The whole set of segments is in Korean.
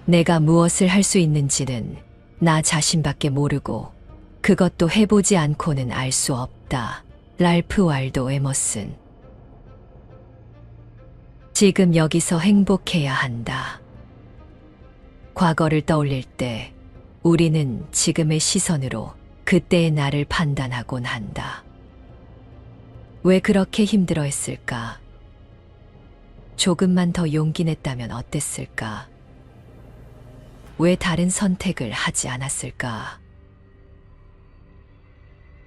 내가 무엇을 할 수 있는지는 나 자신밖에 모르고 그것도 해보지 않고는 알 수 없다. 랄프 waldo 에머슨. 지금 여기서 행복해야 한다. 과거를 떠올릴 때 우리는 지금의 시선으로 그때의 나를 판단하곤 한다. 왜 그렇게 힘들어 했을까? 조금만 더 용기 냈다면 어땠을까? 왜 다른 선택을 하지 않았을까?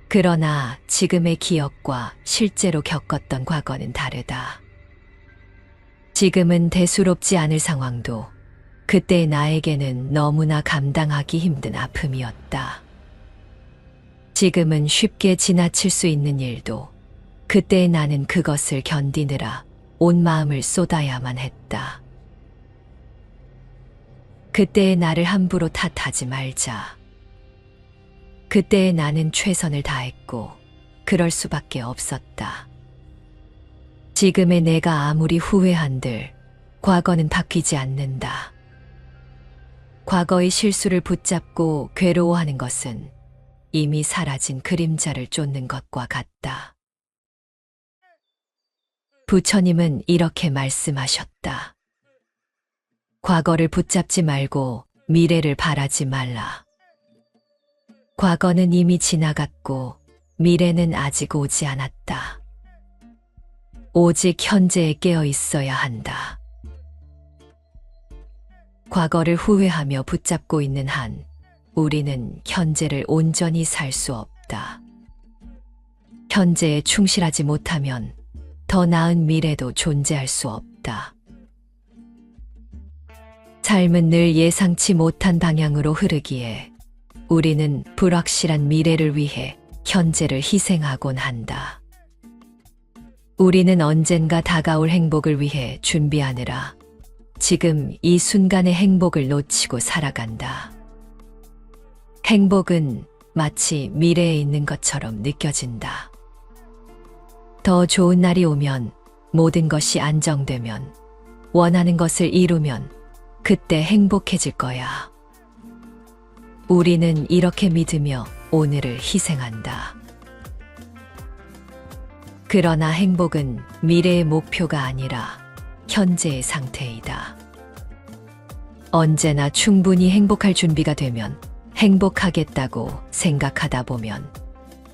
그러나 지금의 기억과 실제로 겪었던 과거는 다르다. 지금은 대수롭지 않을 상황도 그때의 나에게는 너무나 감당하기 힘든 아픔이었다. 지금은 쉽게 지나칠 수 있는 일도 그때의 나는 그것을 견디느라 온 마음을 쏟아야만 했다. 그때의 나를 함부로 탓하지 말자. 그때의 나는 최선을 다했고 그럴 수밖에 없었다. 지금의 내가 아무리 후회한들 과거는 바뀌지 않는다. 과거의 실수를 붙잡고 괴로워하는 것은 이미 사라진 그림자를 쫓는 것과 같다. 부처님은 이렇게 말씀하셨다. 과거를 붙잡지 말고 미래를 바라지 말라. 과거는 이미 지나갔고 미래는 아직 오지 않았다. 오직 현재에 깨어 있어야 한다. 과거를 후회하며 붙잡고 있는 한 우리는 현재를 온전히 살 수 없다. 현재에 충실하지 못하면 더 나은 미래도 존재할 수 없다. 삶은 늘 예상치 못한 방향으로 흐르기에 우리는 불확실한 미래를 위해 현재를 희생하곤 한다. 우리는 언젠가 다가올 행복을 위해 준비하느라 지금 이 순간의 행복을 놓치고 살아간다. 행복은 마치 미래에 있는 것처럼 느껴진다. 더 좋은 날이 오면, 모든 것이 안정되면, 원하는 것을 이루면 그때 행복해질 거야. 우리는 이렇게 믿으며 오늘을 희생한다. 그러나 행복은 미래의 목표가 아니라 현재의 상태이다. 언제나 충분히 행복할 준비가 되면 행복하겠다고 생각하다 보면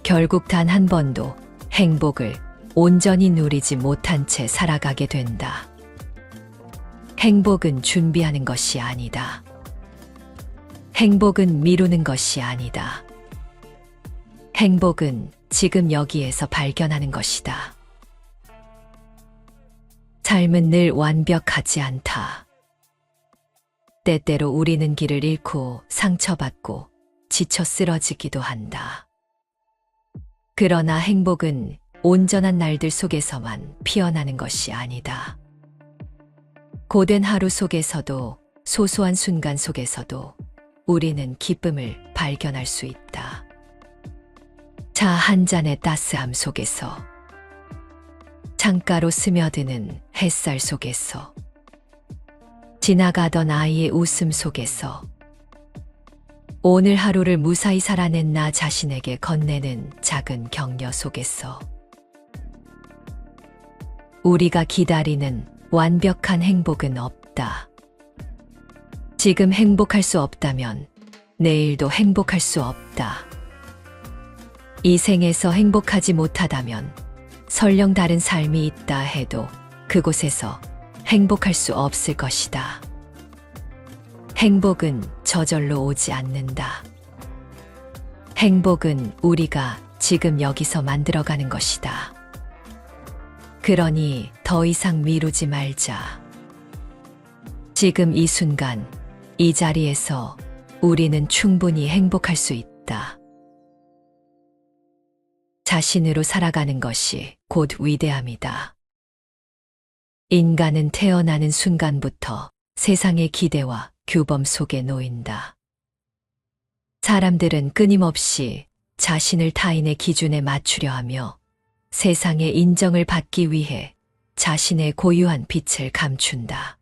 결국 단 한 번도 행복을 온전히 누리지 못한 채 살아가게 된다. 행복은 준비하는 것이 아니다. 행복은 미루는 것이 아니다. 행복은 지금 여기에서 발견하는 것이다. 삶은 늘 완벽하지 않다. 때때로 우리는 길을 잃고 상처받고 지쳐 쓰러지기도 한다. 그러나 행복은 온전한 날들 속에서만 피어나는 것이 아니다. 고된 하루 속에서도 소소한 순간 속에서도 우리는 기쁨을 발견할 수 있다. 차 한 잔의 따스함 속에서, 창가로 스며드는 햇살 속에서, 지나가던 아이의 웃음 속에서, 오늘 하루를 무사히 살아낸 나 자신에게 건네는 작은 격려 속에서, 우리가 기다리는 완벽한 행복은 없다. 지금 행복할 수 없다면 내일도 행복할 수 없다. 이 생에서 행복하지 못하다면 설령 다른 삶이 있다 해도 그곳에서 행복할 수 없을 것이다. 행복은 저절로 오지 않는다. 행복은 우리가 지금 여기서 만들어가는 것이다. 그러니 더 이상 미루지 말자. 지금 이 순간, 이 자리에서 우리는 충분히 행복할 수 있다. 자신으로 살아가는 것이 곧 위대함이다. 인간은 태어나는 순간부터 세상의 기대와 규범 속에 놓인다. 사람들은 끊임없이 자신을 타인의 기준에 맞추려 하며 세상의 인정을 받기 위해 자신의 고유한 빛을 감춘다.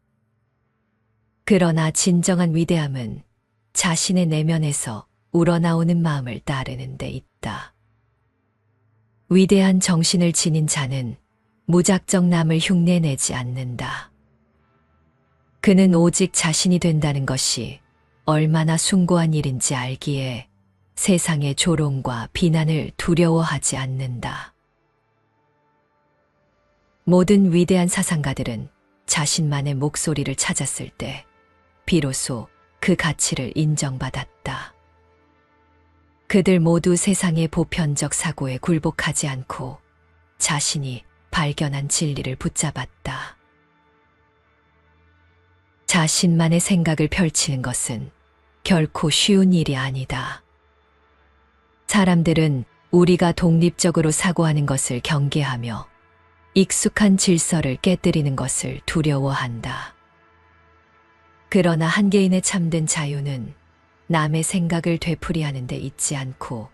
그러나 진정한 위대함은 자신의 내면에서 우러나오는 마음을 따르는 데 있다. 위대한 정신을 지닌 자는 무작정 남을 흉내내지 않는다. 그는 오직 자신이 된다는 것이 얼마나 숭고한 일인지 알기에 세상의 조롱과 비난을 두려워하지 않는다. 모든 위대한 사상가들은 자신만의 목소리를 찾았을 때 비로소 그 가치를 인정받았다. 그들 모두 세상의 보편적 사고에 굴복하지 않고 자신이 발견한 진리를 붙잡았다. 자신만의 생각을 펼치는 것은 결코 쉬운 일이 아니다. 사람들은 우리가 독립적으로 사고하는 것을 경계하며 익숙한 질서를 깨뜨리는 것을 두려워한다. 그러나 한 개인의 참된 자유는 남의 생각을 되풀이하는 데 있지 않고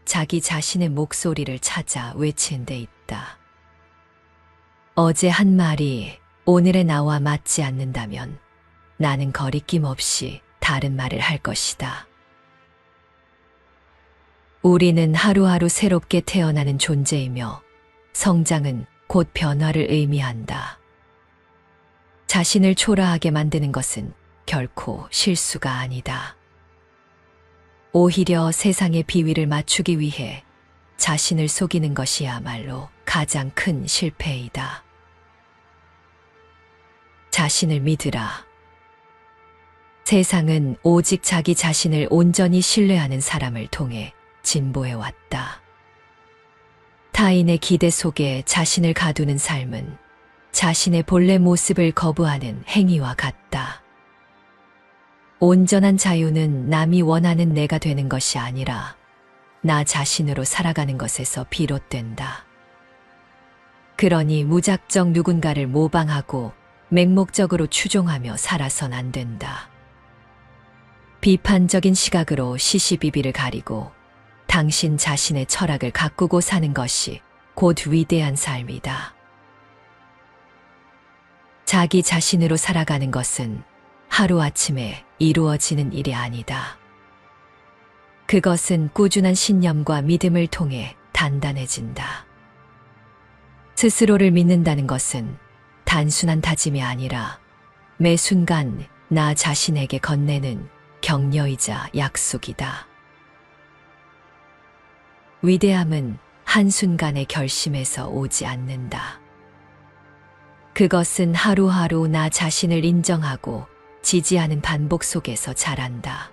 자기 자신의 목소리를 찾아 외치는 데 있다. 어제 한 말이 오늘의 나와 맞지 않는다면 나는 거리낌 없이 다른 말을 할 것이다. 우리는 하루하루 새롭게 태어나는 존재이며 성장은 곧 변화를 의미한다. 자신을 초라하게 만드는 것은 결코 실수가 아니다. 오히려 세상의 비위를 맞추기 위해 자신을 속이는 것이야말로 가장 큰 실패이다. 자신을 믿으라. 세상은 오직 자기 자신을 온전히 신뢰하는 사람을 통해 진보해왔다. 타인의 기대 속에 자신을 가두는 삶은 자신의 본래 모습을 거부하는 행위와 같다. 온전한 자유는 남이 원하는 내가 되는 것이 아니라 나 자신으로 살아가는 것에서 비롯된다. 그러니 무작정 누군가를 모방하고 맹목적으로 추종하며 살아선 안 된다. 비판적인 시각으로 시시비비를 가리고 당신 자신의 철학을 가꾸고 사는 것이 곧 위대한 삶이다. 자기 자신으로 살아가는 것은 하루아침에 이루어지는 일이 아니다. 그것은 꾸준한 신념과 믿음을 통해 단단해진다. 스스로를 믿는다는 것은 단순한 다짐이 아니라 매 순간 나 자신에게 건네는 격려이자 약속이다. 위대함은 한순간의 결심에서 오지 않는다. 그것은 하루하루 나 자신을 인정하고 지지하는 반복 속에서 자란다.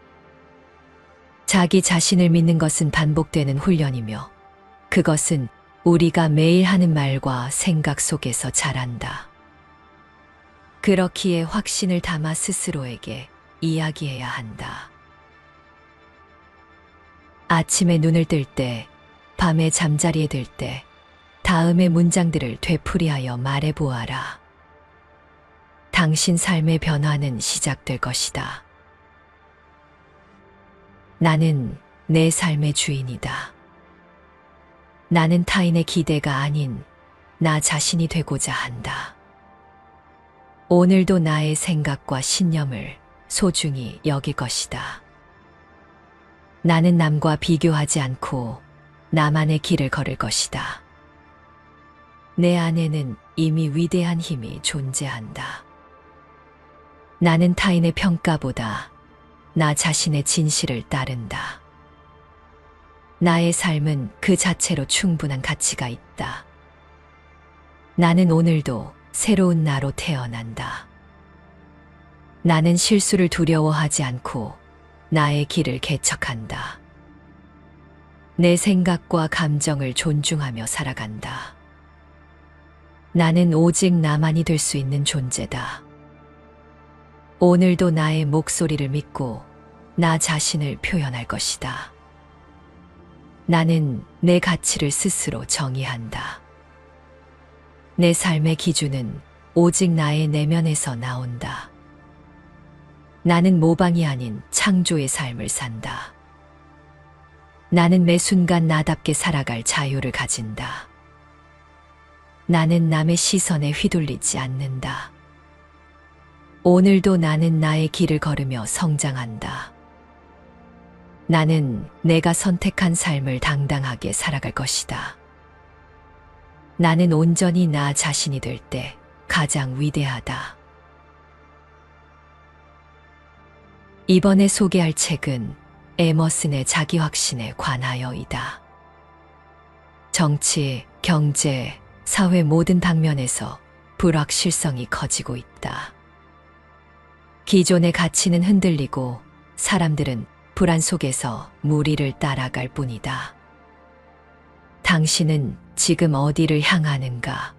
자기 자신을 믿는 것은 반복되는 훈련이며 그것은 우리가 매일 하는 말과 생각 속에서 자란다. 그렇기에 확신을 담아 스스로에게 이야기해야 한다. 아침에 눈을 뜰 때, 밤에 잠자리에 들 때, 다음의 문장들을 되풀이하여 말해보아라. 당신 삶의 변화는 시작될 것이다. 나는 내 삶의 주인이다. 나는 타인의 기대가 아닌 나 자신이 되고자 한다. 오늘도 나의 생각과 신념을 소중히 여길 것이다. 나는 남과 비교하지 않고 나만의 길을 걸을 것이다. 내 안에는 이미 위대한 힘이 존재한다. 나는 타인의 평가보다 나 자신의 진실을 따른다. 나의 삶은 그 자체로 충분한 가치가 있다. 나는 오늘도 새로운 나로 태어난다. 나는 실수를 두려워하지 않고 나의 길을 개척한다. 내 생각과 감정을 존중하며 살아간다. 나는 오직 나만이 될 수 있는 존재다. 오늘도 나의 목소리를 믿고 나 자신을 표현할 것이다. 나는 내 가치를 스스로 정의한다. 내 삶의 기준은 오직 나의 내면에서 나온다. 나는 모방이 아닌 창조의 삶을 산다. 나는 매 순간 나답게 살아갈 자유를 가진다. 나는 남의 시선에 휘둘리지 않는다. 오늘도 나는 나의 길을 걸으며 성장한다. 나는 내가 선택한 삶을 당당하게 살아갈 것이다. 나는 온전히 나 자신이 될 때 가장 위대하다. 이번에 소개할 책은 에머슨의 자기 확신에 관하여이다. 정치, 경제, 사회 모든 방면에서 불확실성이 커지고 있다. 기존의 가치는 흔들리고 사람들은 불안 속에서 무리를 따라갈 뿐이다. 당신은 지금 어디를 향하는가?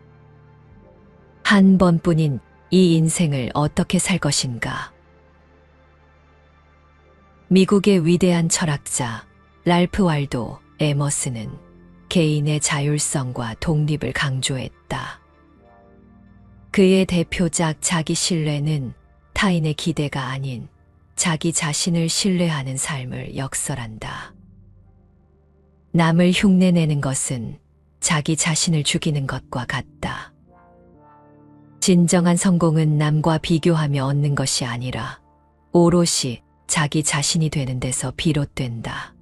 한 번뿐인 이 인생을 어떻게 살 것인가? 미국의 위대한 철학자 랄프 waldo 에머슨은 개인의 자율성과 독립을 강조했다. 그의 대표작 자기 신뢰는 타인의 기대가 아닌 자기 자신을 신뢰하는 삶을 역설한다. 남을 흉내내는 것은 자기 자신을 죽이는 것과 같다. 진정한 성공은 남과 비교하며 얻는 것이 아니라 오롯이 자기 자신이 되는 데서 비롯된다.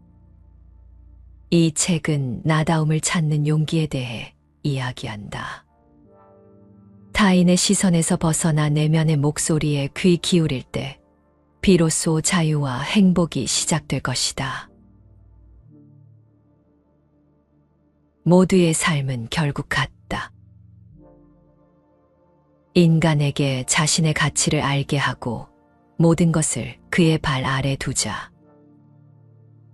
이 책은 나다움을 찾는 용기에 대해 이야기한다. 타인의 시선에서 벗어나 내면의 목소리에 귀 기울일 때 비로소 자유와 행복이 시작될 것이다. 모두의 삶은 결국 같다. 인간에게 자신의 가치를 알게 하고 모든 것을 그의 발 아래 두자.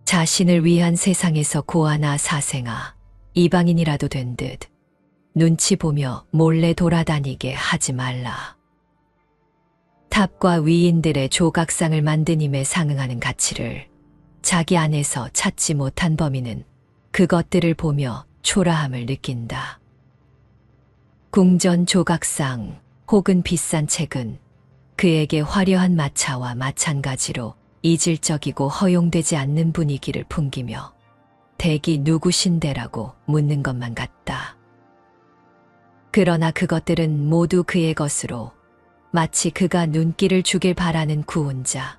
자신을 위한 세상에서 고아나 사생아, 이방인이라도 된 듯 눈치 보며 몰래 돌아다니게 하지 말라. 탑과 위인들의 조각상을 만든 힘에 상응하는 가치를 자기 안에서 찾지 못한 범인은 그것들을 보며 초라함을 느낀다. 궁전 조각상 혹은 비싼 책은 그에게 화려한 마차와 마찬가지로 이질적이고 허용되지 않는 분위기를 풍기며 댁이 누구신데라고 묻는 것만 같다. 그러나 그것들은 모두 그의 것으로 마치 그가 눈길을 주길 바라는 구원자,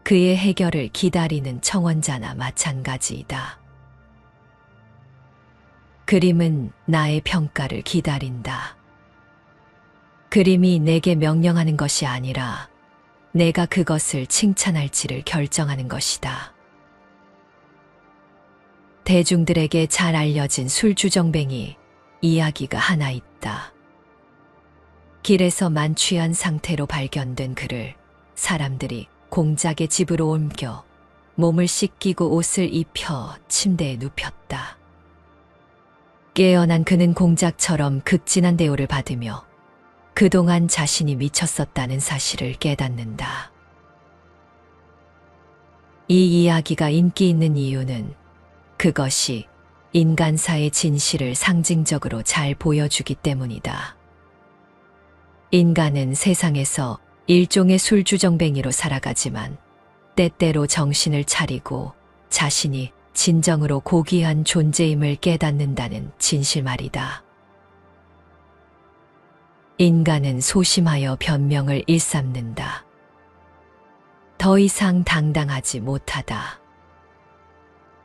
그의 해결을 기다리는 청원자나 마찬가지이다. 그림은 나의 평가를 기다린다. 그림이 내게 명령하는 것이 아니라 내가 그것을 칭찬할지를 결정하는 것이다. 대중들에게 잘 알려진 술주정뱅이 이야기가 하나 있다. 길에서 만취한 상태로 발견된 그를 사람들이 공작의 집으로 옮겨 몸을 씻기고 옷을 입혀 침대에 눕혔다. 깨어난 그는 공작처럼 극진한 대우를 받으며 그동안 자신이 미쳤었다는 사실을 깨닫는다. 이 이야기가 인기 있는 이유는 그것이 인간사의 진실을 상징적으로 잘 보여주기 때문이다. 인간은 세상에서 일종의 술주정뱅이로 살아가지만 때때로 정신을 차리고 자신이 진정으로 고귀한 존재임을 깨닫는다는 진실 말이다. 인간은 소심하여 변명을 일삼는다. 더 이상 당당하지 못하다.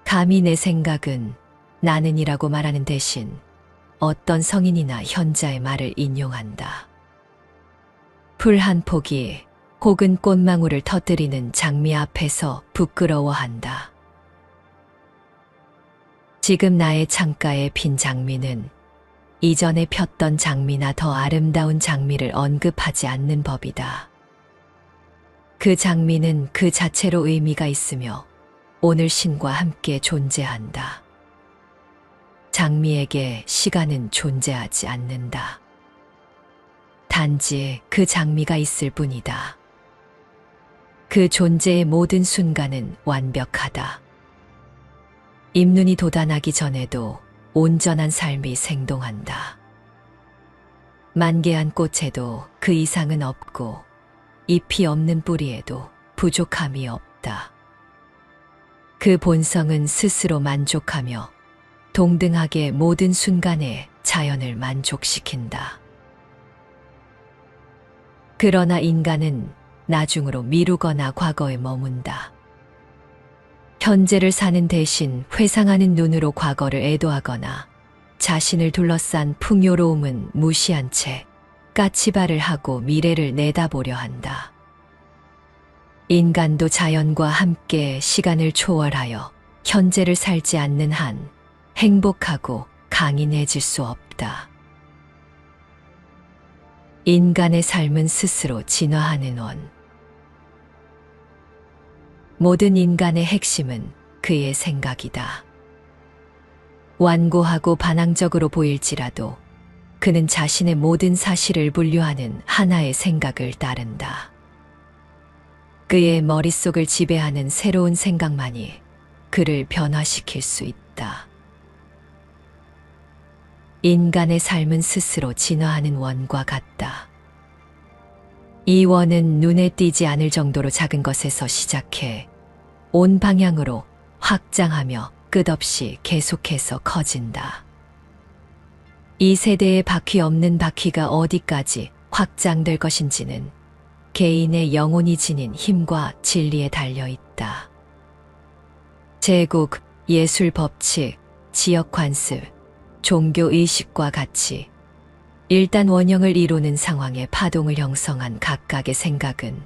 감히 내 생각은 나는이라고 말하는 대신 어떤 성인이나 현자의 말을 인용한다. 풀 한 포기 혹은 꽃망울을 터뜨리는 장미 앞에서 부끄러워한다. 지금 나의 창가에 핀 장미는 이전에 폈던 장미나 더 아름다운 장미를 언급하지 않는 법이다. 그 장미는 그 자체로 의미가 있으며 오늘 신과 함께 존재한다. 장미에게 시간은 존재하지 않는다. 단지 그 장미가 있을 뿐이다. 그 존재의 모든 순간은 완벽하다. 잎눈이 돋아나기 전에도 온전한 삶이 생동한다. 만개한 꽃에도 그 이상은 없고 잎이 없는 뿌리에도 부족함이 없다. 그 본성은 스스로 만족하며 동등하게 모든 순간에 자연을 만족시킨다. 그러나 인간은 나중으로 미루거나 과거에 머문다. 현재를 사는 대신 회상하는 눈으로 과거를 애도하거나 자신을 둘러싼 풍요로움은 무시한 채 까치발을 하고 미래를 내다보려 한다. 인간도 자연과 함께 시간을 초월하여 현재를 살지 않는 한 행복하고 강인해질 수 없다. 인간의 삶은 스스로 진화하는 원. 모든 인간의 핵심은 그의 생각이다. 완고하고 반항적으로 보일지라도 그는 자신의 모든 사실을 분류하는 하나의 생각을 따른다. 그의 머릿속을 지배하는 새로운 생각만이 그를 변화시킬 수 있다. 인간의 삶은 스스로 진화하는 원과 같다. 이 원은 눈에 띄지 않을 정도로 작은 것에서 시작해 온 방향으로 확장하며 끝없이 계속해서 커진다. 이 세대의 바퀴 없는 바퀴가 어디까지 확장될 것인지는 개인의 영혼이 지닌 힘과 진리에 달려 있다. 제국, 예술 법칙, 지역 관습, 종교 의식과 같이 일단 원형을 이루는 상황에 파동을 형성한 각각의 생각은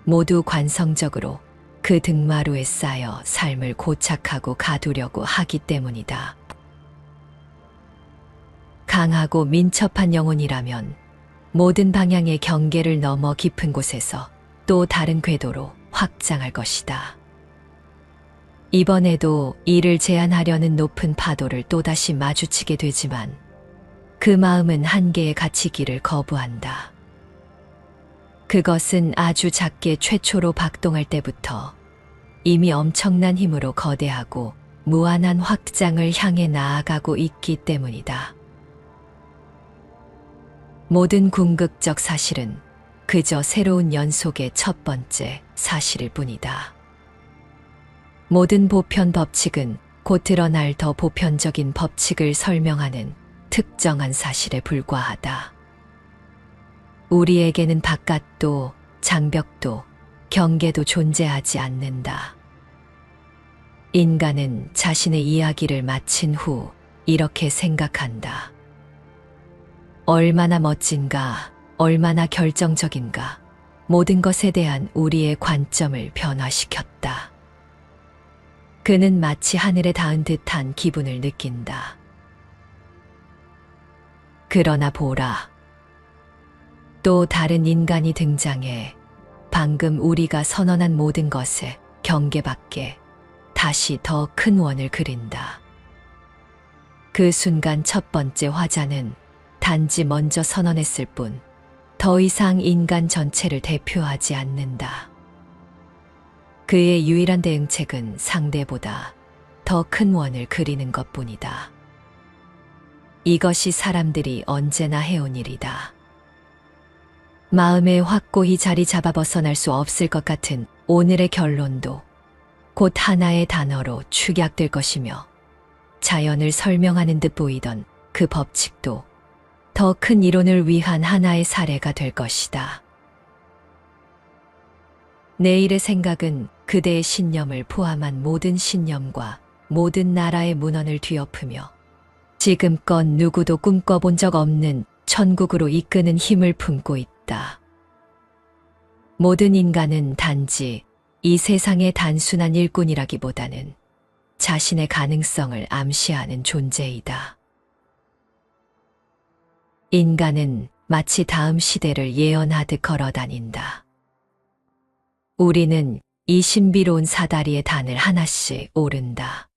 모두 관성적으로 그 등마루에 쌓여 삶을 고착하고 가두려고 하기 때문이다. 강하고 민첩한 영혼이라면 모든 방향의 경계를 넘어 깊은 곳에서 또 다른 궤도로 확장할 것이다. 이번에도 이를 제한하려는 높은 파도를 또다시 마주치게 되지만 그 마음은 한계에 갇히기를 거부한다. 그것은 아주 작게 최초로 박동할 때부터 이미 엄청난 힘으로 거대하고 무한한 확장을 향해 나아가고 있기 때문이다. 모든 궁극적 사실은 그저 새로운 연속의 첫 번째 사실일 뿐이다. 모든 보편 법칙은 곧 드러날 더 보편적인 법칙을 설명하는 특정한 사실에 불과하다. 우리에게는 바깥도 장벽도 경계도 존재하지 않는다. 인간은 자신의 이야기를 마친 후 이렇게 생각한다. 얼마나 멋진가, 얼마나 결정적인가, 모든 것에 대한 우리의 관점을 변화시켰다. 그는 마치 하늘에 닿은 듯한 기분을 느낀다. 그러나 보라. 또 다른 인간이 등장해 방금 우리가 선언한 모든 것의 경계 밖에 다시 더 큰 원을 그린다. 그 순간 첫 번째 화자는 단지 먼저 선언했을 뿐 더 이상 인간 전체를 대표하지 않는다. 그의 유일한 대응책은 상대보다 더 큰 원을 그리는 것뿐이다. 이것이 사람들이 언제나 해온 일이다. 마음에 확고히 자리 잡아 벗어날 수 없을 것 같은 오늘의 결론도 곧 하나의 단어로 축약될 것이며 자연을 설명하는 듯 보이던 그 법칙도 더 큰 이론을 위한 하나의 사례가 될 것이다. 내일의 생각은 그대의 신념을 포함한 모든 신념과 모든 나라의 문헌을 뒤엎으며 지금껏 누구도 꿈꿔본 적 없는 천국으로 이끄는 힘을 품고 있다. 모든 인간은 단지 이 세상의 단순한 일꾼이라기보다는 자신의 가능성을 암시하는 존재이다. 인간은 마치 다음 시대를 예언하듯 걸어다닌다. 우리는 이 신비로운 사다리의 단을 하나씩 오른다.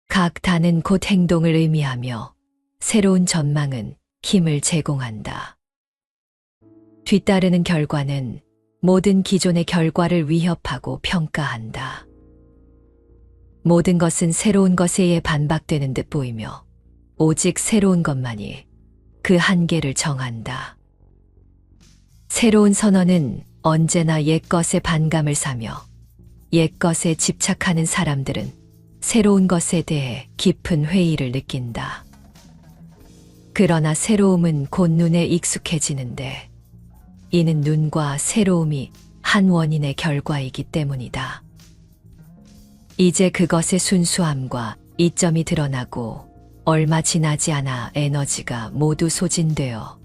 각 단은 곧 행동을 의미하며 새로운 전망은 힘을 제공한다. 뒤따르는 결과는 모든 기존의 결과를 위협하고 평가한다. 모든 것은 새로운 것에 의해 반박되는 듯 보이며 오직 새로운 것만이 그 한계를 정한다. 새로운 선언은 언제나 옛것에 반감을 사며 옛것에 집착하는 사람들은 새로운 것에 대해 깊은 회의를 느낀다. 그러나 새로움은 곧 눈에 익숙해지는데 이는 눈과 새로움이 한 원인의 결과이기 때문이다. 이제 그것의 순수함과 이점이 드러나고 얼마 지나지 않아 에너지가 모두 소진되어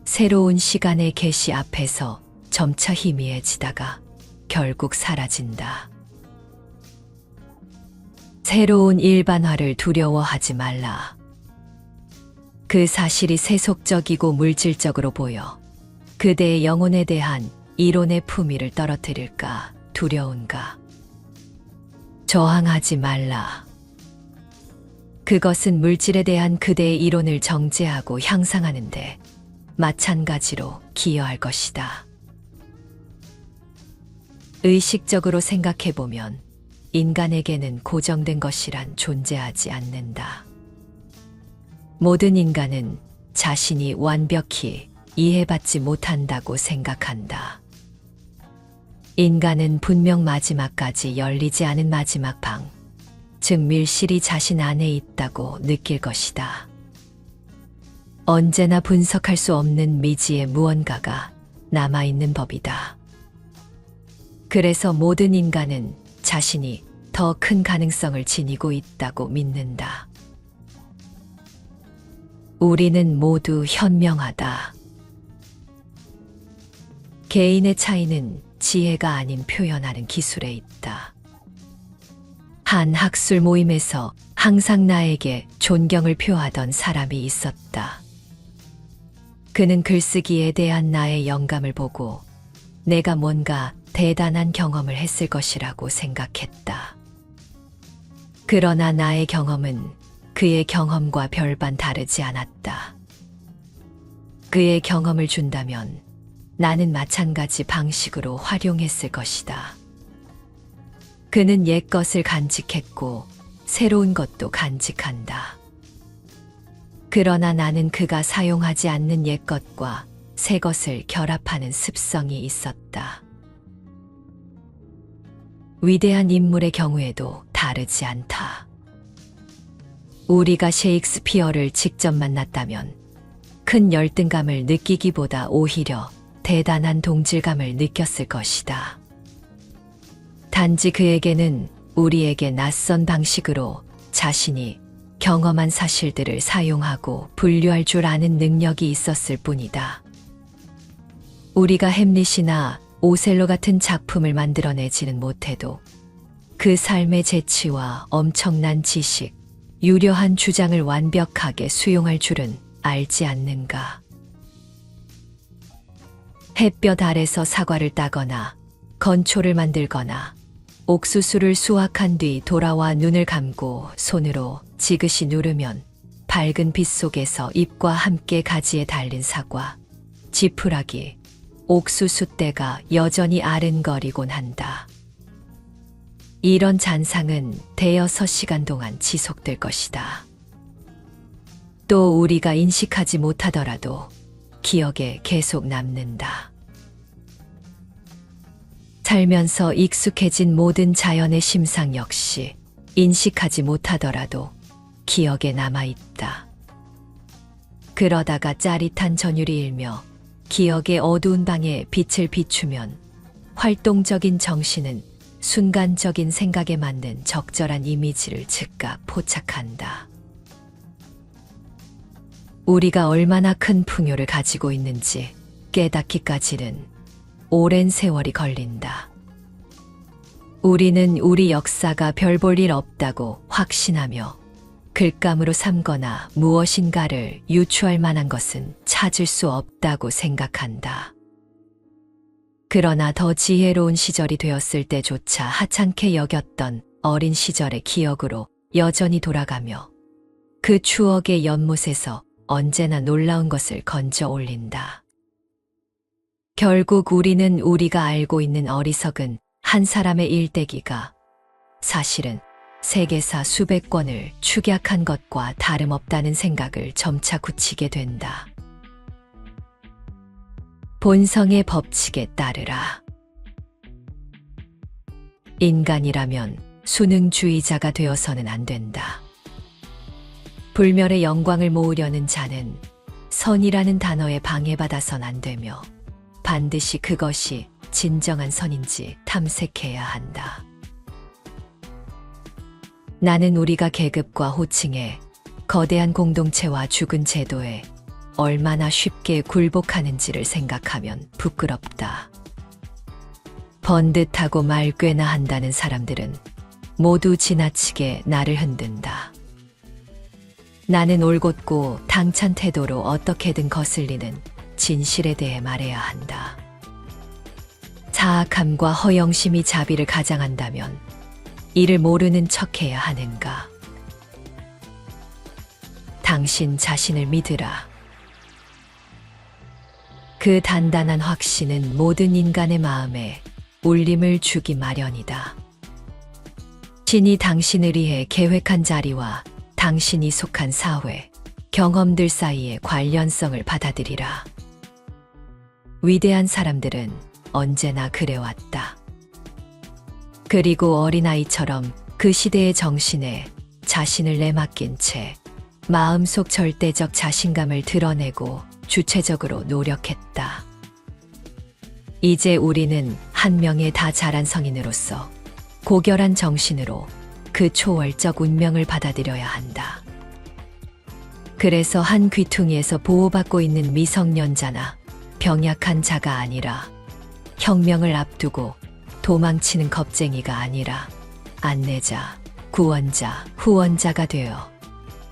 새로운 시간의 계시 앞에서 점차 희미해지다가 결국 사라진다. 새로운 일반화를 두려워하지 말라. 그 사실이 세속적이고 물질적으로 보여 그대의 영혼에 대한 이론의 품위를 떨어뜨릴까 두려운가? 저항하지 말라. 그것은 물질에 대한 그대의 이론을 정제하고 향상하는데 마찬가지로 기여할 것이다. 의식적으로 생각해보면 인간에게는 고정된 것이란 존재하지 않는다. 모든 인간은 자신이 완벽히 이해받지 못한다고 생각한다. 인간은 분명 마지막까지 열리지 않은 마지막 방, 즉 밀실이 자신 안에 있다고 느낄 것이다. 언제나 분석할 수 없는 미지의 무언가가 남아있는 법이다. 그래서 모든 인간은 자신이 더 큰 가능성을 지니고 있다고 믿는다. 우리는 모두 현명하다. 개인의 차이는 지혜가 아닌 표현하는 기술에 있다. 한 학술 모임에서 항상 나에게 존경을 표하던 사람이 있었다. 그는 글쓰기에 대한 나의 영감을 보고 내가 뭔가 대단한 경험을 했을 것이라고 생각했다. 그러나 나의 경험은 그의 경험과 별반 다르지 않았다. 그의 경험을 준다면 나는 마찬가지 방식으로 활용했을 것이다. 그는 옛 것을 간직했고 새로운 것도 간직한다. 그러나 나는 그가 사용하지 않는 옛 것과 새 것을 결합하는 습성이 있었다. 위대한 인물의 경우에도 다르지 않다. 우리가 셰익스피어를 직접 만났다면 큰 열등감을 느끼기보다 오히려 대단한 동질감을 느꼈을 것이다. 단지 그에게는 우리에게 낯선 방식으로 자신이 경험한 사실들을 사용하고 분류할 줄 아는 능력이 있었을 뿐이다. 우리가 햄릿이나 오셀로 같은 작품을 만들어내지는 못해도 그 삶의 재치와 엄청난 지식, 유려한 주장을 완벽하게 수용할 줄은 알지 않는가. 햇볕 아래서 사과를 따거나 건초를 만들거나 옥수수를 수확한 뒤 돌아와 눈을 감고 손으로 지그시 누르면 밝은 빛 속에서 잎과 함께 가지에 달린 사과, 지푸라기, 옥수수 떼가 여전히 아른거리곤 한다. 이런 잔상은 대여섯 시간 동안 지속될 것이다. 또 우리가 인식하지 못하더라도 기억에 계속 남는다. 살면서 익숙해진 모든 자연의 심상 역시 인식하지 못하더라도 기억에 남아있다. 그러다가 짜릿한 전율이 일며 기억의 어두운 방에 빛을 비추면 활동적인 정신은 순간적인 생각에 맞는 적절한 이미지를 즉각 포착한다. 우리가 얼마나 큰 풍요를 가지고 있는지 깨닫기까지는 오랜 세월이 걸린다. 우리는 우리 역사가 별 볼 일 없다고 확신하며 글감으로 삼거나 무엇인가를 유추할 만한 것은 찾을 수 없다고 생각한다. 그러나 더 지혜로운 시절이 되었을 때조차 하찮게 여겼던 어린 시절의 기억으로 여전히 돌아가며 그 추억의 연못에서 언제나 놀라운 것을 건져 올린다. 결국 우리는 우리가 알고 있는 어리석은 한 사람의 일대기가 사실은 세계사 수백 권을 축약한 것과 다름없다는 생각을 점차 굳히게 된다. 본성의 법칙에 따르라. 인간이라면 수능주의자가 되어서는 안 된다. 불멸의 영광을 모으려는 자는 선이라는 단어에 방해받아선 안 되며 반드시 그것이 진정한 선인지 탐색해야 한다. 나는 우리가 계급과 호칭에 거대한 공동체와 죽은 제도에 얼마나 쉽게 굴복하는지를 생각하면 부끄럽다. 번듯하고 말 꽤나 한다는 사람들은 모두 지나치게 나를 흔든다. 나는 올곧고 당찬 태도로 어떻게든 거슬리는 진실에 대해 말해야 한다. 사악함과 허영심이 자비를 가장한다면 이를 모르는 척해야 하는가? 당신 자신을 믿으라. 그 단단한 확신은 모든 인간의 마음에 울림을 주기 마련이다. 신이 당신을 위해 계획한 자리와 당신이 속한 사회, 경험들 사이의 관련성을 받아들이라. 위대한 사람들은 언제나 그래왔다. 그리고 어린아이처럼 그 시대의 정신에 자신을 내맡긴 채 마음속 절대적 자신감을 드러내고 주체적으로 노력했다. 이제 우리는 한 명의 다 자란 성인으로서 고결한 정신으로 그 초월적 운명을 받아들여야 한다. 그래서 한 귀퉁이에서 보호받고 있는 미성년자나 병약한 자가 아니라 혁명을 앞두고 도망치는 겁쟁이가 아니라 안내자, 구원자, 후원자가 되어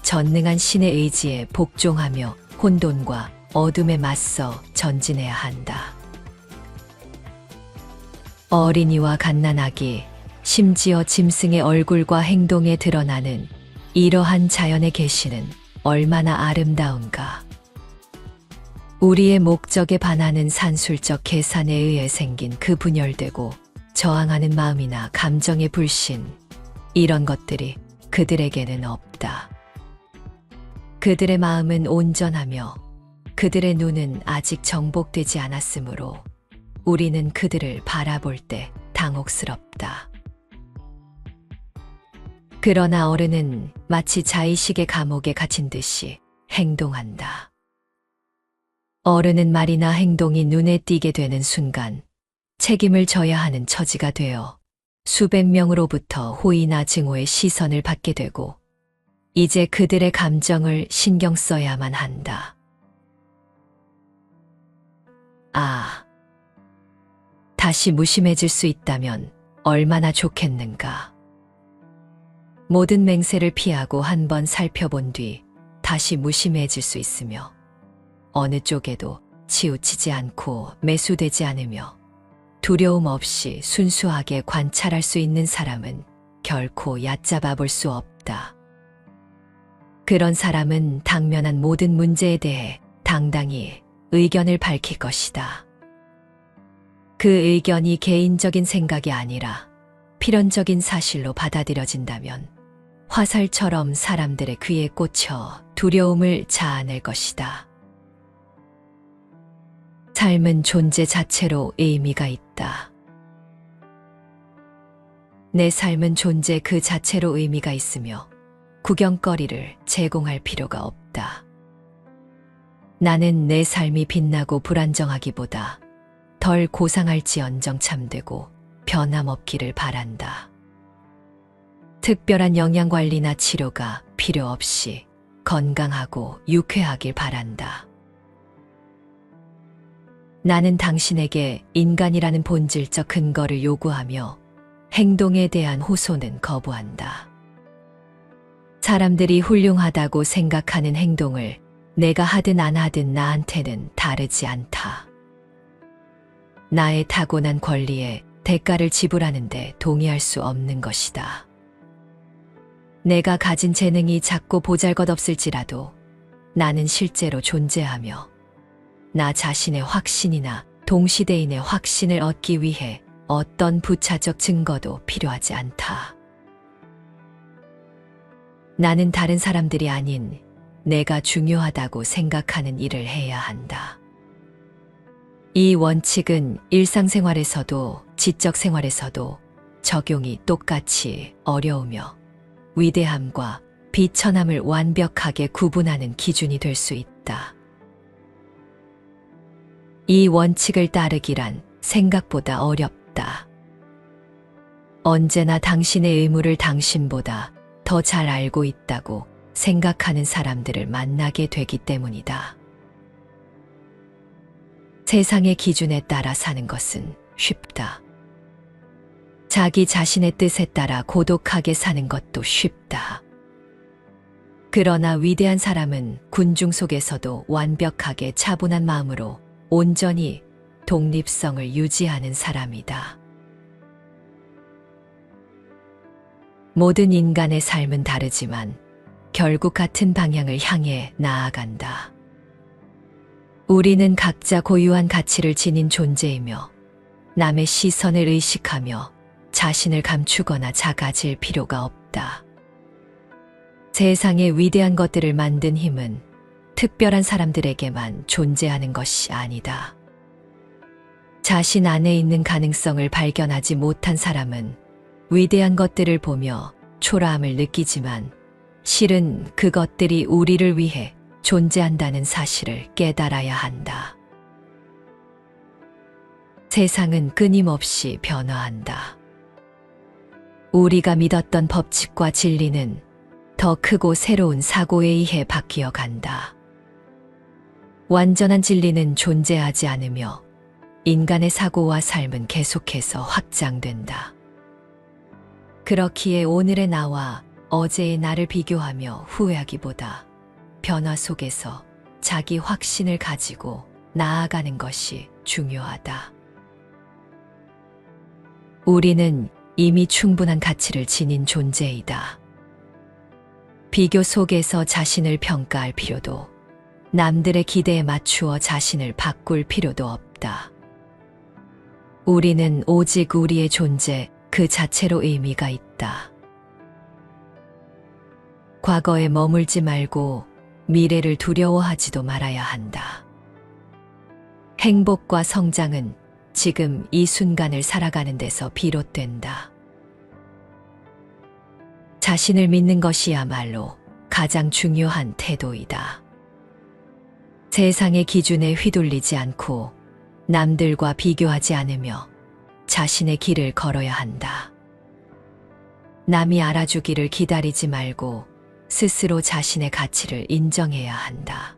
전능한 신의 의지에 복종하며 혼돈과 어둠에 맞서 전진해야 한다. 어린이와 갓난아기, 심지어 짐승의 얼굴과 행동에 드러나는 이러한 자연의 계시는 얼마나 아름다운가. 우리의 목적에 반하는 산술적 계산에 의해 생긴 그 분열되고 저항하는 마음이나 감정의 불신, 이런 것들이 그들에게는 없다. 그들의 마음은 온전하며 그들의 눈은 아직 정복되지 않았으므로 우리는 그들을 바라볼 때 당혹스럽다. 그러나 어른은 마치 자의식의 감옥에 갇힌 듯이 행동한다. 어른은 말이나 행동이 눈에 띄게 되는 순간 책임을 져야 하는 처지가 되어 수백 명으로부터 호의나 증오의 시선을 받게 되고 이제 그들의 감정을 신경 써야만 한다. 다시 무심해질 수 있다면 얼마나 좋겠는가. 모든 맹세를 피하고 한번 살펴본 뒤 다시 무심해질 수 있으며 어느 쪽에도 치우치지 않고 매수되지 않으며 두려움 없이 순수하게 관찰할 수 있는 사람은 결코 얕잡아 볼 수 없다. 그런 사람은 당면한 모든 문제에 대해 당당히 의견을 밝힐 것이다. 그 의견이 개인적인 생각이 아니라 필연적인 사실로 받아들여진다면 화살처럼 사람들의 귀에 꽂혀 두려움을 자아낼 것이다. 삶은 존재 자체로 의미가 있다. 내 삶은 존재 그 자체로 의미가 있으며 구경거리를 제공할 필요가 없다. 나는 내 삶이 빛나고 불안정하기보다 덜 고상할지언정 참되고 변함없기를 바란다. 특별한 영양관리나 치료가 필요 없이 건강하고 유쾌하길 바란다. 나는 당신에게 인간이라는 본질적 근거를 요구하며 행동에 대한 호소는 거부한다. 사람들이 훌륭하다고 생각하는 행동을 내가 하든 안 하든 나한테는 다르지 않다. 나의 타고난 권리에 대가를 지불하는데 동의할 수 없는 것이다. 내가 가진 재능이 작고 보잘것없을지라도 나는 실제로 존재하며 나 자신의 확신이나 동시대인의 확신을 얻기 위해 어떤 부차적 증거도 필요하지 않다. 나는 다른 사람들이 아닌 내가 중요하다고 생각하는 일을 해야 한다. 이 원칙은 일상생활에서도 지적 생활에서도 적용이 똑같이 어려우며 위대함과 비천함을 완벽하게 구분하는 기준이 될 수 있다. 이 원칙을 따르기란 생각보다 어렵다. 언제나 당신의 의무를 당신보다 더 잘 알고 있다고 생각하는 사람들을 만나게 되기 때문이다. 세상의 기준에 따라 사는 것은 쉽다. 자기 자신의 뜻에 따라 고독하게 사는 것도 쉽다. 그러나 위대한 사람은 군중 속에서도 완벽하게 차분한 마음으로 온전히 독립성을 유지하는 사람이다. 모든 인간의 삶은 다르지만 결국 같은 방향을 향해 나아간다. 우리는 각자 고유한 가치를 지닌 존재이며 남의 시선을 의식하며 자신을 감추거나 작아질 필요가 없다. 세상의 위대한 것들을 만든 힘은 특별한 사람들에게만 존재하는 것이 아니다. 자신 안에 있는 가능성을 발견하지 못한 사람은 위대한 것들을 보며 초라함을 느끼지만 실은 그것들이 우리를 위해 존재한다는 사실을 깨달아야 한다. 세상은 끊임없이 변화한다. 우리가 믿었던 법칙과 진리는 더 크고 새로운 사고에 의해 바뀌어 간다. 완전한 진리는 존재하지 않으며 인간의 사고와 삶은 계속해서 확장된다. 그렇기에 오늘의 나와 어제의 나를 비교하며 후회하기보다 변화 속에서 자기 확신을 가지고 나아가는 것이 중요하다. 우리는 이미 충분한 가치를 지닌 존재이다. 비교 속에서 자신을 평가할 필요도, 남들의 기대에 맞추어 자신을 바꿀 필요도 없다. 우리는 오직 우리의 존재 그 자체로 의미가 있다. 과거에 머물지 말고 미래를 두려워하지도 말아야 한다. 행복과 성장은 지금 이 순간을 살아가는 데서 비롯된다. 자신을 믿는 것이야말로 가장 중요한 태도이다. 세상의 기준에 휘둘리지 않고 남들과 비교하지 않으며 자신의 길을 걸어야 한다. 남이 알아주기를 기다리지 말고 스스로 자신의 가치를 인정해야 한다.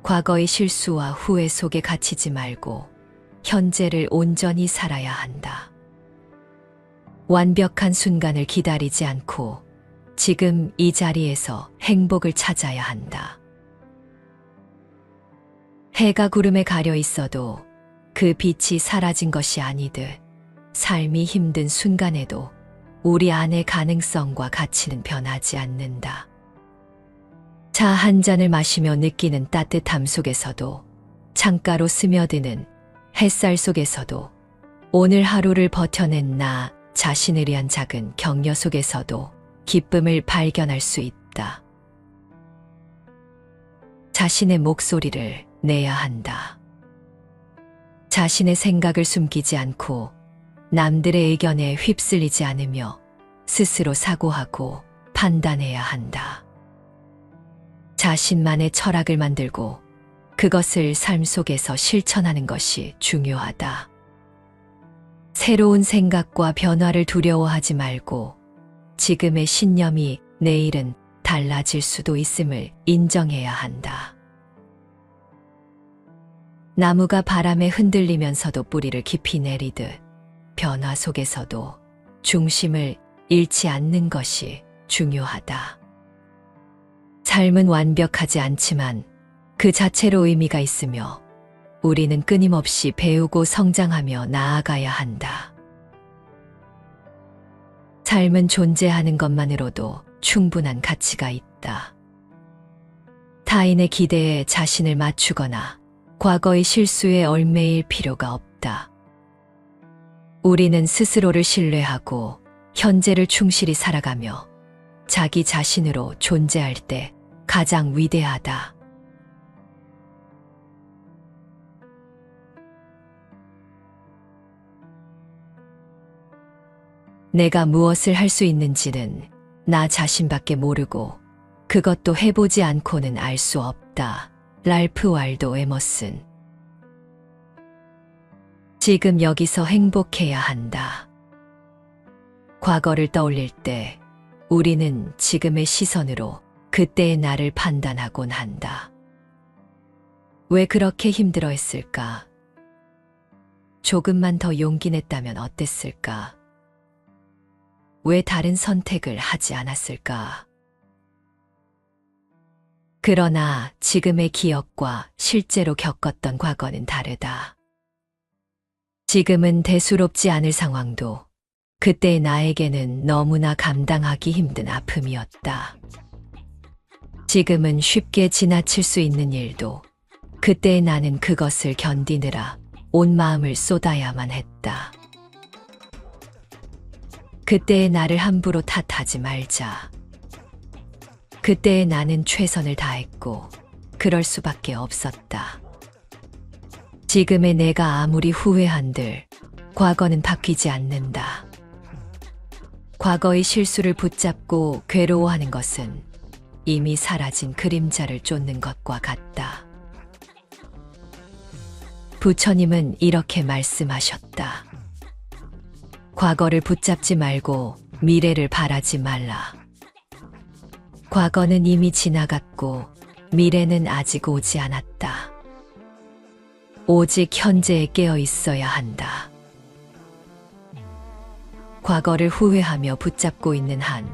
과거의 실수와 후회 속에 갇히지 말고 현재를 온전히 살아야 한다. 완벽한 순간을 기다리지 않고 지금 이 자리에서 행복을 찾아야 한다. 해가 구름에 가려 있어도 그 빛이 사라진 것이 아니듯 삶이 힘든 순간에도 우리 안의 가능성과 가치는 변하지 않는다. 차 한 잔을 마시며 느끼는 따뜻함 속에서도, 창가로 스며드는 햇살 속에서도, 오늘 하루를 버텨낸 나 자신을 위한 작은 격려 속에서도 기쁨을 발견할 수 있다. 자신의 목소리를 내야 한다. 자신의 생각을 숨기지 않고 남들의 의견에 휩쓸리지 않으며 스스로 사고하고 판단해야 한다. 자신만의 철학을 만들고 그것을 삶 속에서 실천하는 것이 중요하다. 새로운 생각과 변화를 두려워하지 말고 지금의 신념이 내일은 달라질 수도 있음을 인정해야 한다. 나무가 바람에 흔들리면서도 뿌리를 깊이 내리듯 변화 속에서도 중심을 잃지 않는 것이 중요하다. 삶은 완벽하지 않지만 그 자체로 의미가 있으며 우리는 끊임없이 배우고 성장하며 나아가야 한다. 삶은 존재하는 것만으로도 충분한 가치가 있다. 타인의 기대에 자신을 맞추거나 과거의 실수에 얽매일 필요가 없다. 우리는 스스로를 신뢰하고 현재를 충실히 살아가며 자기 자신으로 존재할 때 가장 위대하다. 내가 무엇을 할 수 있는지는 나 자신밖에 모르고 그것도 해보지 않고는 알 수 없다. 랄프 왈도 에머슨. 지금 여기서 행복해야 한다. 과거를 떠올릴 때 우리는 지금의 시선으로 그때의 나를 판단하곤 한다. 왜 그렇게 힘들어 했을까? 조금만 더 용기 냈다면 어땠을까? 왜 다른 선택을 하지 않았을까? 그러나 지금의 기억과 실제로 겪었던 과거는 다르다. 지금은 대수롭지 않을 상황도 그때의 나에게는 너무나 감당하기 힘든 아픔이었다. 지금은 쉽게 지나칠 수 있는 일도 그때의 나는 그것을 견디느라 온 마음을 쏟아야만 했다. 그때의 나를 함부로 탓하지 말자. 그때의 나는 최선을 다했고 그럴 수밖에 없었다. 지금의 내가 아무리 후회한들 과거는 바뀌지 않는다. 과거의 실수를 붙잡고 괴로워하는 것은 이미 사라진 그림자를 쫓는 것과 같다. 부처님은 이렇게 말씀하셨다. 과거를 붙잡지 말고 미래를 바라지 말라. 과거는 이미 지나갔고 미래는 아직 오지 않았다. 오직 현재에 깨어 있어야 한다. 과거를 후회하며 붙잡고 있는 한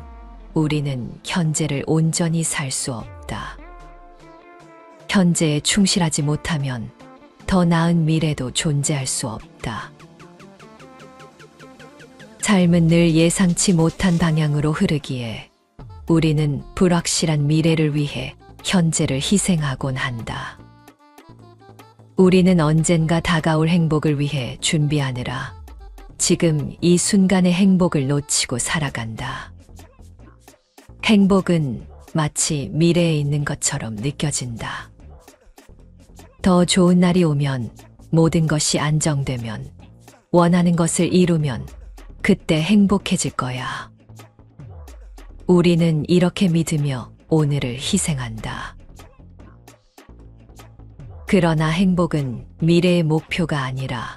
우리는 현재를 온전히 살 수 없다. 현재에 충실하지 못하면 더 나은 미래도 존재할 수 없다. 삶은 늘 예상치 못한 방향으로 흐르기에 우리는 불확실한 미래를 위해 현재를 희생하곤 한다. 우리는 언젠가 다가올 행복을 위해 준비하느라 지금 이 순간의 행복을 놓치고 살아간다. 행복은 마치 미래에 있는 것처럼 느껴진다. 더 좋은 날이 오면, 모든 것이 안정되면, 원하는 것을 이루면 그때 행복해질 거야. 우리는 이렇게 믿으며 오늘을 희생한다. 그러나 행복은 미래의 목표가 아니라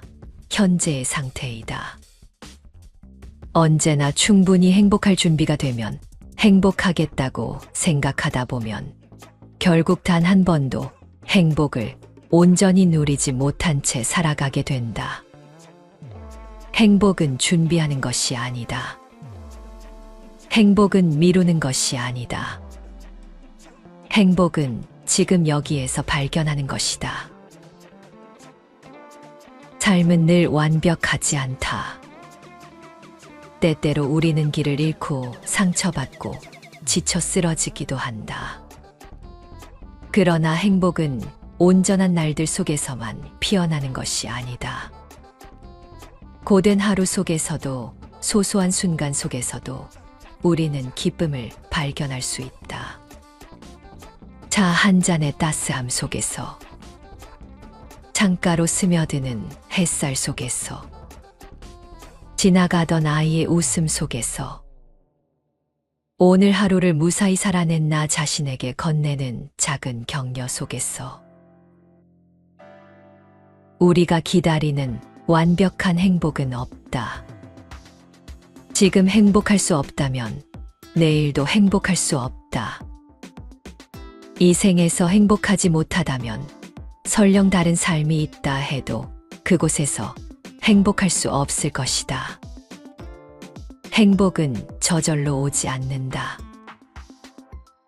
현재의 상태이다. 언제나 충분히 행복할 준비가 되면 행복하겠다고 생각하다 보면 결국 단 한 번도 행복을 온전히 누리지 못한 채 살아가게 된다. 행복은 준비하는 것이 아니다. 행복은 미루는 것이 아니다. 행복은 지금 여기에서 발견하는 것이다. 삶은 늘 완벽하지 않다. 때때로 우리는 길을 잃고 상처받고 지쳐 쓰러지기도 한다. 그러나 행복은 온전한 날들 속에서만 피어나는 것이 아니다. 고된 하루 속에서도 소소한 순간 속에서도 우리는 기쁨을 발견할 수 있다. 차 한 잔의 따스함 속에서, 창가로 스며드는 햇살 속에서, 지나가던 아이의 웃음 속에서, 오늘 하루를 무사히 살아낸 나 자신에게 건네는 작은 격려 속에서, 우리가 기다리는 완벽한 행복은 없다. 지금 행복할 수 없다면 내일도 행복할 수 없다. 이 생에서 행복하지 못하다면 설령 다른 삶이 있다 해도 그곳에서 행복할 수 없을 것이다. 행복은 저절로 오지 않는다.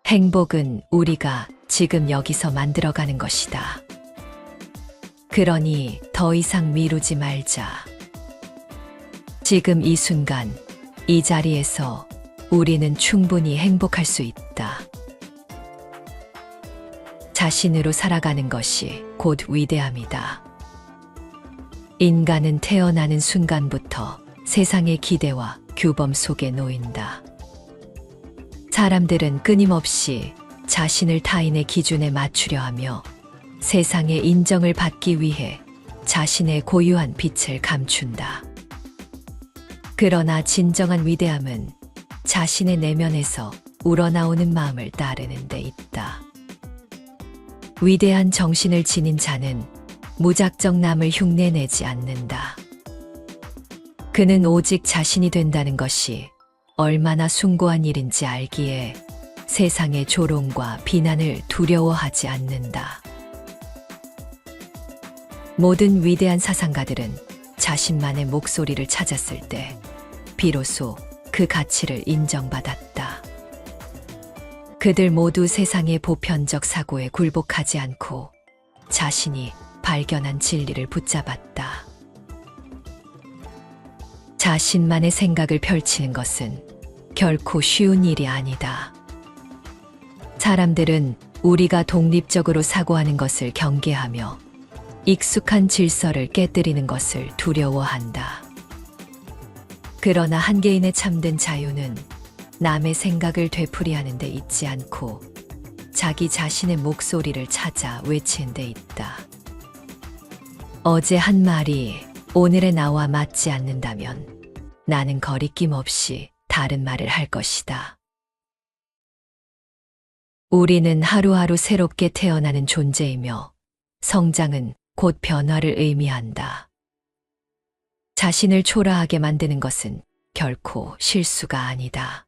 행복은 우리가 지금 여기서 만들어가는 것이다. 그러니 더 이상 미루지 말자. 지금 이 순간, 이 자리에서 우리는 충분히 행복할 수 있다. 자신으로 살아가는 것이 곧 위대함이다. 인간은 태어나는 순간부터 세상의 기대와 규범 속에 놓인다. 사람들은 끊임없이 자신을 타인의 기준에 맞추려 하며 세상의 인정을 받기 위해 자신의 고유한 빛을 감춘다. 그러나 진정한 위대함은 자신의 내면에서 우러나오는 마음을 따르는 데 있다. 위대한 정신을 지닌 자는 무작정 남을 흉내내지 않는다. 그는 오직 자신이 된다는 것이 얼마나 숭고한 일인지 알기에 세상의 조롱과 비난을 두려워하지 않는다. 모든 위대한 사상가들은 자신만의 목소리를 찾았을 때 비로소 그 가치를 인정받았다. 그들 모두 세상의 보편적 사고에 굴복하지 않고 자신이 발견한 진리를 붙잡았다. 자신만의 생각을 펼치는 것은 결코 쉬운 일이 아니다. 사람들은 우리가 독립적으로 사고하는 것을 경계하며 익숙한 질서를 깨뜨리는 것을 두려워한다. 그러나 한 개인의 참된 자유는 남의 생각을 되풀이하는 데 있지 않고 자기 자신의 목소리를 찾아 외치는 데 있다. 어제 한 말이 오늘의 나와 맞지 않는다면 나는 거리낌 없이 다른 말을 할 것이다. 우리는 하루하루 새롭게 태어나는 존재이며 성장은 곧 변화를 의미한다. 자신을 초라하게 만드는 것은 결코 실수가 아니다.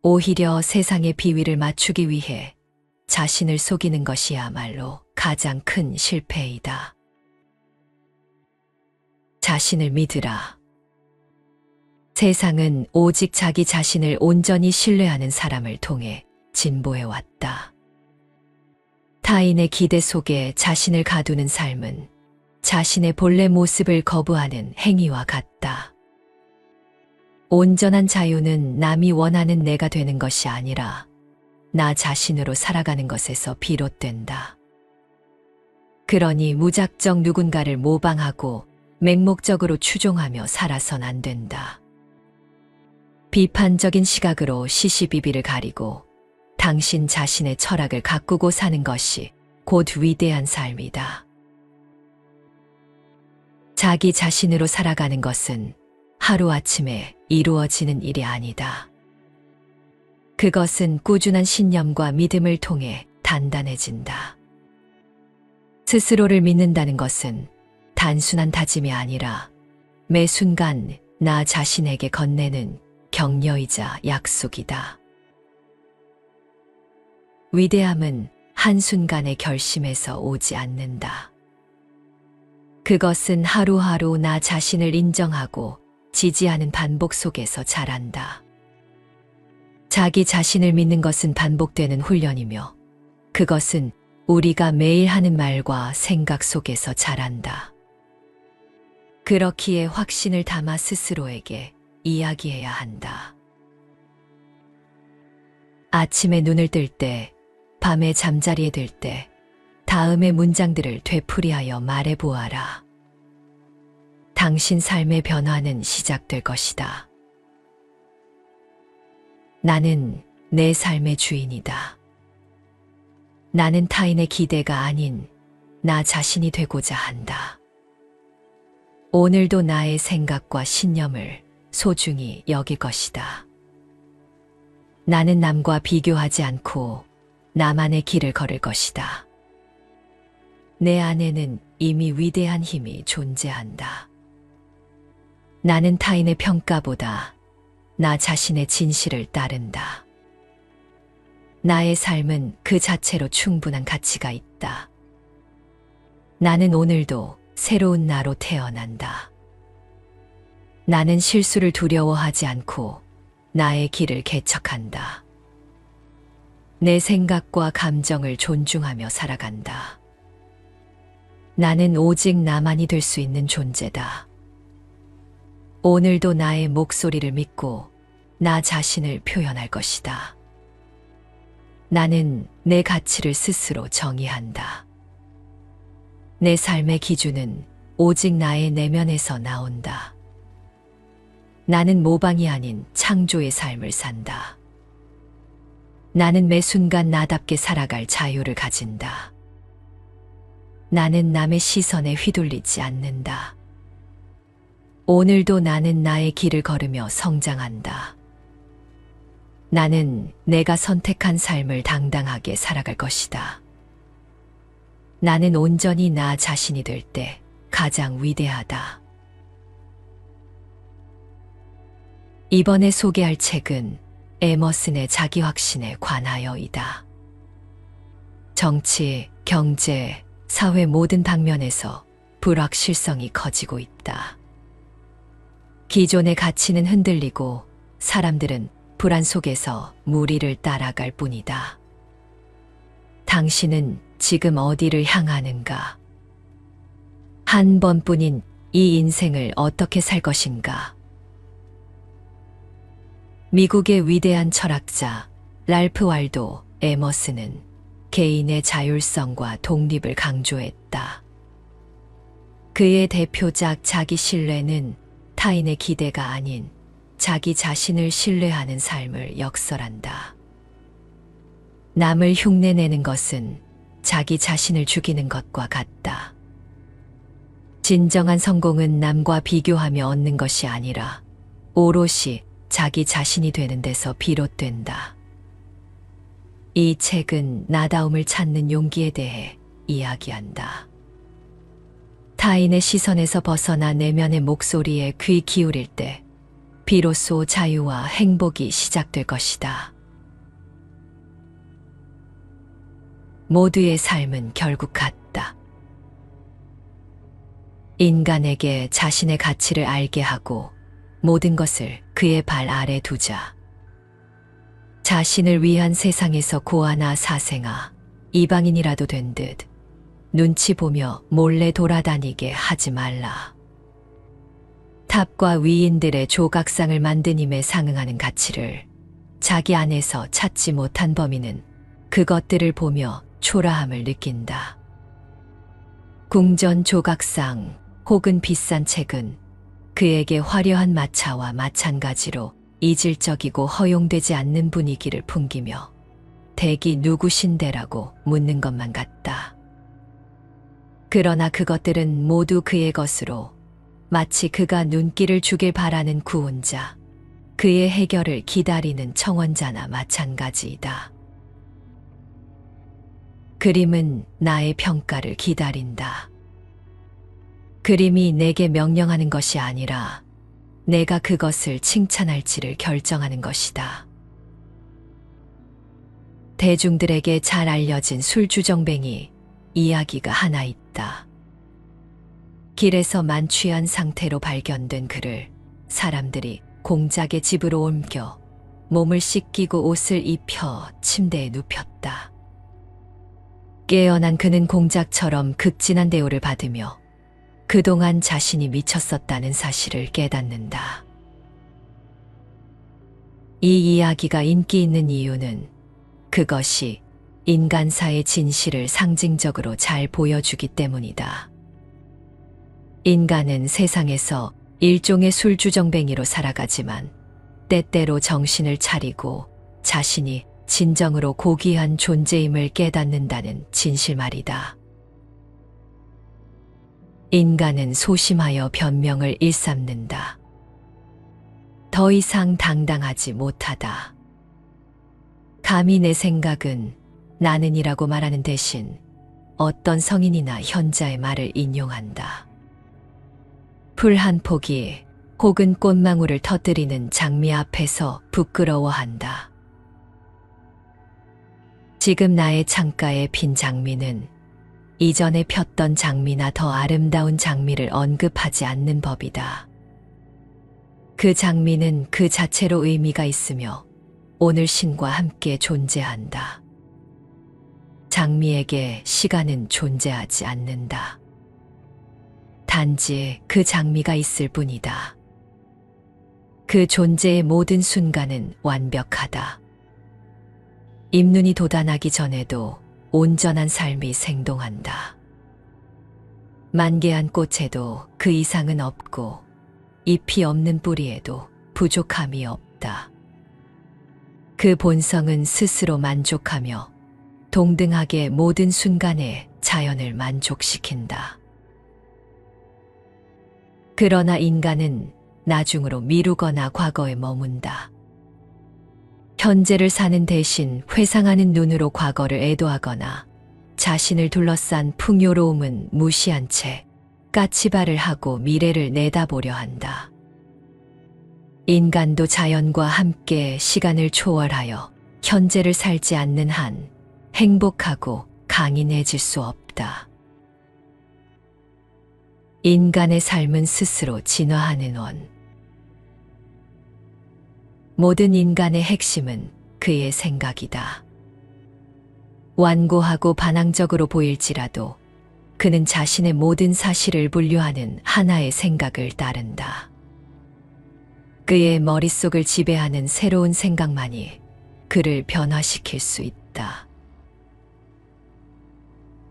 오히려 세상의 비위를 맞추기 위해 자신을 속이는 것이야말로 가장 큰 실패이다. 자신을 믿으라. 세상은 오직 자기 자신을 온전히 신뢰하는 사람을 통해 진보해왔다. 타인의 기대 속에 자신을 가두는 삶은 자신의 본래 모습을 거부하는 행위와 같다. 온전한 자유는 남이 원하는 내가 되는 것이 아니라 나 자신으로 살아가는 것에서 비롯된다. 그러니 무작정 누군가를 모방하고 맹목적으로 추종하며 살아선 안 된다. 비판적인 시각으로 시시비비를 가리고 당신 자신의 철학을 가꾸고 사는 것이 곧 위대한 삶이다. 자기 자신으로 살아가는 것은 하루아침에 이루어지는 일이 아니다. 그것은 꾸준한 신념과 믿음을 통해 단단해진다. 스스로를 믿는다는 것은 단순한 다짐이 아니라 매 순간 나 자신에게 건네는 격려이자 약속이다. 위대함은 한순간의 결심에서 오지 않는다. 그것은 하루하루 나 자신을 인정하고 지지하는 반복 속에서 자란다. 자기 자신을 믿는 것은 반복되는 훈련이며 그것은 우리가 매일 하는 말과 생각 속에서 자란다. 그렇기에 확신을 담아 스스로에게 이야기해야 한다. 아침에 눈을 뜰 때, 밤에 잠자리에 들 때, 다음의 문장들을 되풀이하여 말해보아라. 당신 삶의 변화는 시작될 것이다. 나는 내 삶의 주인이다. 나는 타인의 기대가 아닌 나 자신이 되고자 한다. 오늘도 나의 생각과 신념을 소중히 여길 것이다. 나는 남과 비교하지 않고 나만의 길을 걸을 것이다. 내 안에는 이미 위대한 힘이 존재한다. 나는 타인의 평가보다 나 자신의 진실을 따른다. 나의 삶은 그 자체로 충분한 가치가 있다. 나는 오늘도 새로운 나로 태어난다. 나는 실수를 두려워하지 않고 나의 길을 개척한다. 내 생각과 감정을 존중하며 살아간다. 나는 오직 나만이 될 수 있는 존재다. 오늘도 나의 목소리를 믿고 나 자신을 표현할 것이다. 나는 내 가치를 스스로 정의한다. 내 삶의 기준은 오직 나의 내면에서 나온다. 나는 모방이 아닌 창조의 삶을 산다. 나는 매 순간 나답게 살아갈 자유를 가진다. 나는 남의 시선에 휘둘리지 않는다. 오늘도 나는 나의 길을 걸으며 성장한다. 나는 내가 선택한 삶을 당당하게 살아갈 것이다. 나는 온전히 나 자신이 될 때 가장 위대하다. 이번에 소개할 책은 에머슨의 자기확신에 관하여이다. 정치, 경제, 사회 모든 방면에서 불확실성이 커지고 있다. 기존의 가치는 흔들리고 사람들은 불안 속에서 무리를 따라갈 뿐이다. 당신은 지금 어디를 향하는가? 한 번뿐인 이 인생을 어떻게 살 것인가? 미국의 위대한 철학자 랄프 waldo 에머슨은 개인의 자율성과 독립을 강조했다. 그의 대표작 자기 신뢰는 타인의 기대가 아닌 자기 자신을 신뢰하는 삶을 역설한다. 남을 흉내내는 것은 자기 자신을 죽이는 것과 같다. 진정한 성공은 남과 비교하며 얻는 것이 아니라 오롯이 자기 자신이 되는 데서 비롯된다. 이 책은 나다움을 찾는 용기에 대해 이야기한다. 타인의 시선에서 벗어나 내면의 목소리에 귀 기울일 때 비로소 자유와 행복이 시작될 것이다. 모두의 삶은 결국 같다. 인간에게 자신의 가치를 알게 하고 모든 것을 그의 발 아래 두자. 자신을 위한 세상에서 고아나 사생아, 이방인이라도 된 듯 눈치 보며 몰래 돌아다니게 하지 말라. 탑과 위인들의 조각상을 만든 힘에 상응하는 가치를 자기 안에서 찾지 못한 범인은 그것들을 보며 초라함을 느낀다. 궁전 조각상 혹은 비싼 책은 그에게 화려한 마차와 마찬가지로 이질적이고 허용되지 않는 분위기를 풍기며 댁이 누구신데라고 묻는 것만 같다. 그러나 그것들은 모두 그의 것으로 마치 그가 눈길을 주길 바라는 구원자, 그의 해결을 기다리는 청원자나 마찬가지이다. 그림은 나의 평가를 기다린다. 그림이 내게 명령하는 것이 아니라 내가 그것을 칭찬할지를 결정하는 것이다. 대중들에게 잘 알려진 술주정뱅이 이야기가 하나 있다. 길에서 만취한 상태로 발견된 그를 사람들이 공작의 집으로 옮겨 몸을 씻기고 옷을 입혀 침대에 눕혔다. 깨어난 그는 공작처럼 극진한 대우를 받으며 그동안 자신이 미쳤었다는 사실을 깨닫는다. 이 이야기가 인기 있는 이유는 그것이 인간사의 진실을 상징적으로 잘 보여주기 때문이다. 인간은 세상에서 일종의 술주정뱅이로 살아가지만 때때로 정신을 차리고 자신이 진정으로 고귀한 존재임을 깨닫는다는 진실 말이다. 인간은 소심하여 변명을 일삼는다. 더 이상 당당하지 못하다. 감히 내 생각은 나는이라고 말하는 대신 어떤 성인이나 현자의 말을 인용한다. 풀 한 포기 혹은 꽃망울을 터뜨리는 장미 앞에서 부끄러워한다. 지금 나의 창가에 핀 장미는 이전에 폈던 장미나 더 아름다운 장미를 언급하지 않는 법이다. 그 장미는 그 자체로 의미가 있으며 오늘 신과 함께 존재한다. 장미에게 시간은 존재하지 않는다. 단지 그 장미가 있을 뿐이다. 그 존재의 모든 순간은 완벽하다. 잎눈이 돋아나기 전에도 온전한 삶이 생동한다. 만개한 꽃에도 그 이상은 없고 잎이 없는 뿌리에도 부족함이 없다. 그 본성은 스스로 만족하며 동등하게 모든 순간에 자연을 만족시킨다. 그러나 인간은 나중으로 미루거나 과거에 머문다. 현재를 사는 대신 회상하는 눈으로 과거를 애도하거나 자신을 둘러싼 풍요로움은 무시한 채 까치발을 하고 미래를 내다보려 한다. 인간도 자연과 함께 시간을 초월하여 현재를 살지 않는 한 행복하고 강인해질 수 없다. 인간의 삶은 스스로 진화하는 원. 모든 인간의 핵심은 그의 생각이다. 완고하고 반항적으로 보일지라도 그는 자신의 모든 사실을 분류하는 하나의 생각을 따른다. 그의 머릿속을 지배하는 새로운 생각만이 그를 변화시킬 수 있다.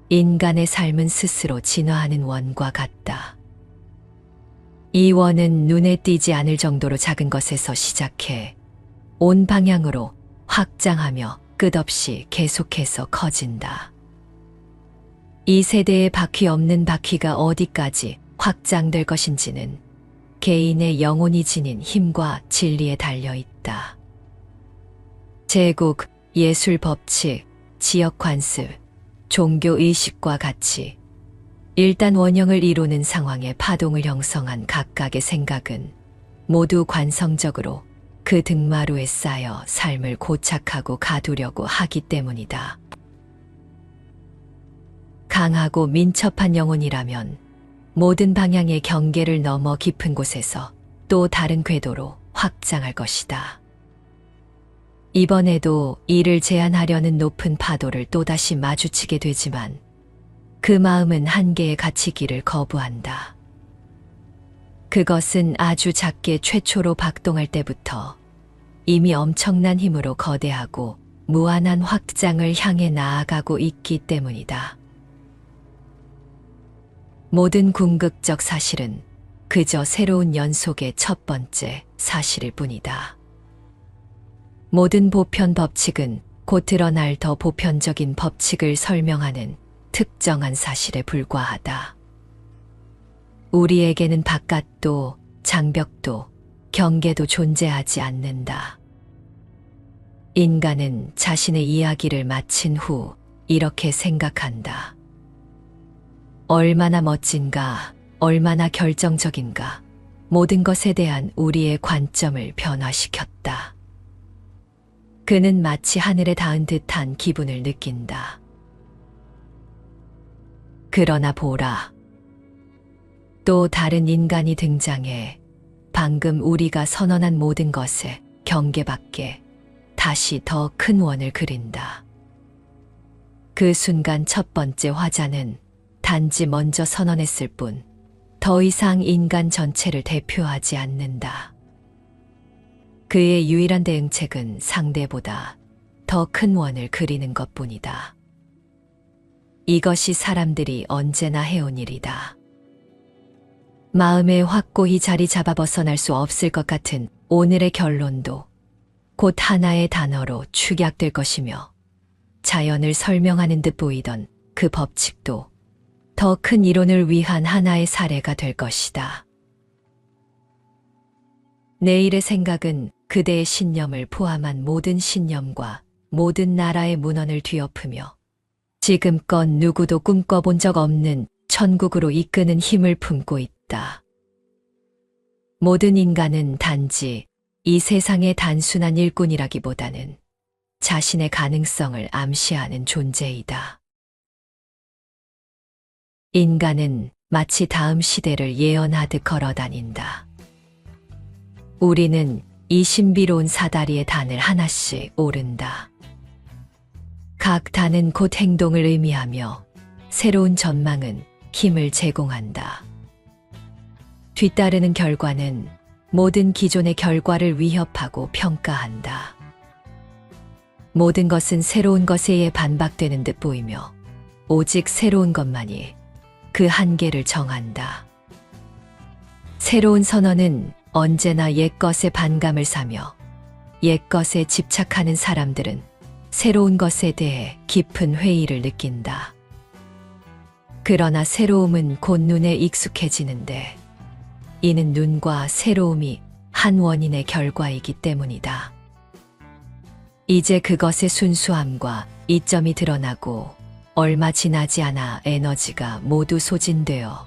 인간의 삶은 스스로 진화하는 원과 같다. 이 원은 눈에 띄지 않을 정도로 작은 것에서 시작해 온 방향으로 확장하며 끝없이 계속해서 커진다. 이 세대의 바퀴 없는 바퀴가 어디까지 확장될 것인지는 개인의 영혼이 지닌 힘과 진리에 달려 있다. 제국, 예술 법칙, 지역 관습, 종교 의식과 같이 일단 원형을 이루는 상황에 파동을 형성한 각각의 생각은 모두 관성적으로 그 등마루에 쌓여 삶을 고착하고 가두려고 하기 때문이다. 강하고 민첩한 영혼이라면 모든 방향의 경계를 넘어 깊은 곳에서 또 다른 궤도로 확장할 것이다. 이번에도 이를 제한하려는 높은 파도를 또다시 마주치게 되지만 그 마음은 한계에 갇히기를 거부한다. 그것은 아주 작게 최초로 박동할 때부터 이미 엄청난 힘으로 거대하고 무한한 확장을 향해 나아가고 있기 때문이다. 모든 궁극적 사실은 그저 새로운 연속의 첫 번째 사실일 뿐이다. 모든 보편 법칙은 곧 드러날 더 보편적인 법칙을 설명하는 특정한 사실에 불과하다. 우리에게는 바깥도 장벽도 경계도 존재하지 않는다. 인간은 자신의 이야기를 마친 후 이렇게 생각한다. 얼마나 멋진가, 얼마나 결정적인가, 모든 것에 대한 우리의 관점을 변화시켰다. 그는 마치 하늘에 닿은 듯한 기분을 느낀다. 그러나 보라. 또 다른 인간이 등장해 방금 우리가 선언한 모든 것의 경계 밖에 다시 더 큰 원을 그린다. 그 순간 첫 번째 화자는 단지 먼저 선언했을 뿐 더 이상 인간 전체를 대표하지 않는다. 그의 유일한 대응책은 상대보다 더 큰 원을 그리는 것뿐이다. 이것이 사람들이 언제나 해온 일이다. 마음에 확고히 자리 잡아 벗어날 수 없을 것 같은 오늘의 결론도 곧 하나의 단어로 축약될 것이며 자연을 설명하는 듯 보이던 그 법칙도 더 큰 이론을 위한 하나의 사례가 될 것이다. 내일의 생각은 그대의 신념을 포함한 모든 신념과 모든 나라의 문헌을 뒤엎으며 지금껏 누구도 꿈꿔본 적 없는 천국으로 이끄는 힘을 품고 있다. 모든 인간은 단지 이 세상의 단순한 일꾼이라기보다는 자신의 가능성을 암시하는 존재이다. 인간은 마치 다음 시대를 예언하듯 걸어다닌다. 우리는 이 신비로운 사다리의 단을 하나씩 오른다. 각 단은 곧 행동을 의미하며 새로운 전망은 힘을 제공한다. 뒤따르는 결과는 모든 기존의 결과를 위협하고 평가한다. 모든 것은 새로운 것에 의해 반박되는 듯 보이며 오직 새로운 것만이 그 한계를 정한다. 새로운 선언은 언제나 옛것에 반감을 사며 옛것에 집착하는 사람들은 새로운 것에 대해 깊은 회의를 느낀다. 그러나 새로움은 곧 눈에 익숙해지는데 이는 눈과 새로움이 한 원인의 결과이기 때문이다. 이제 그것의 순수함과 이점이 드러나고 얼마 지나지 않아 에너지가 모두 소진되어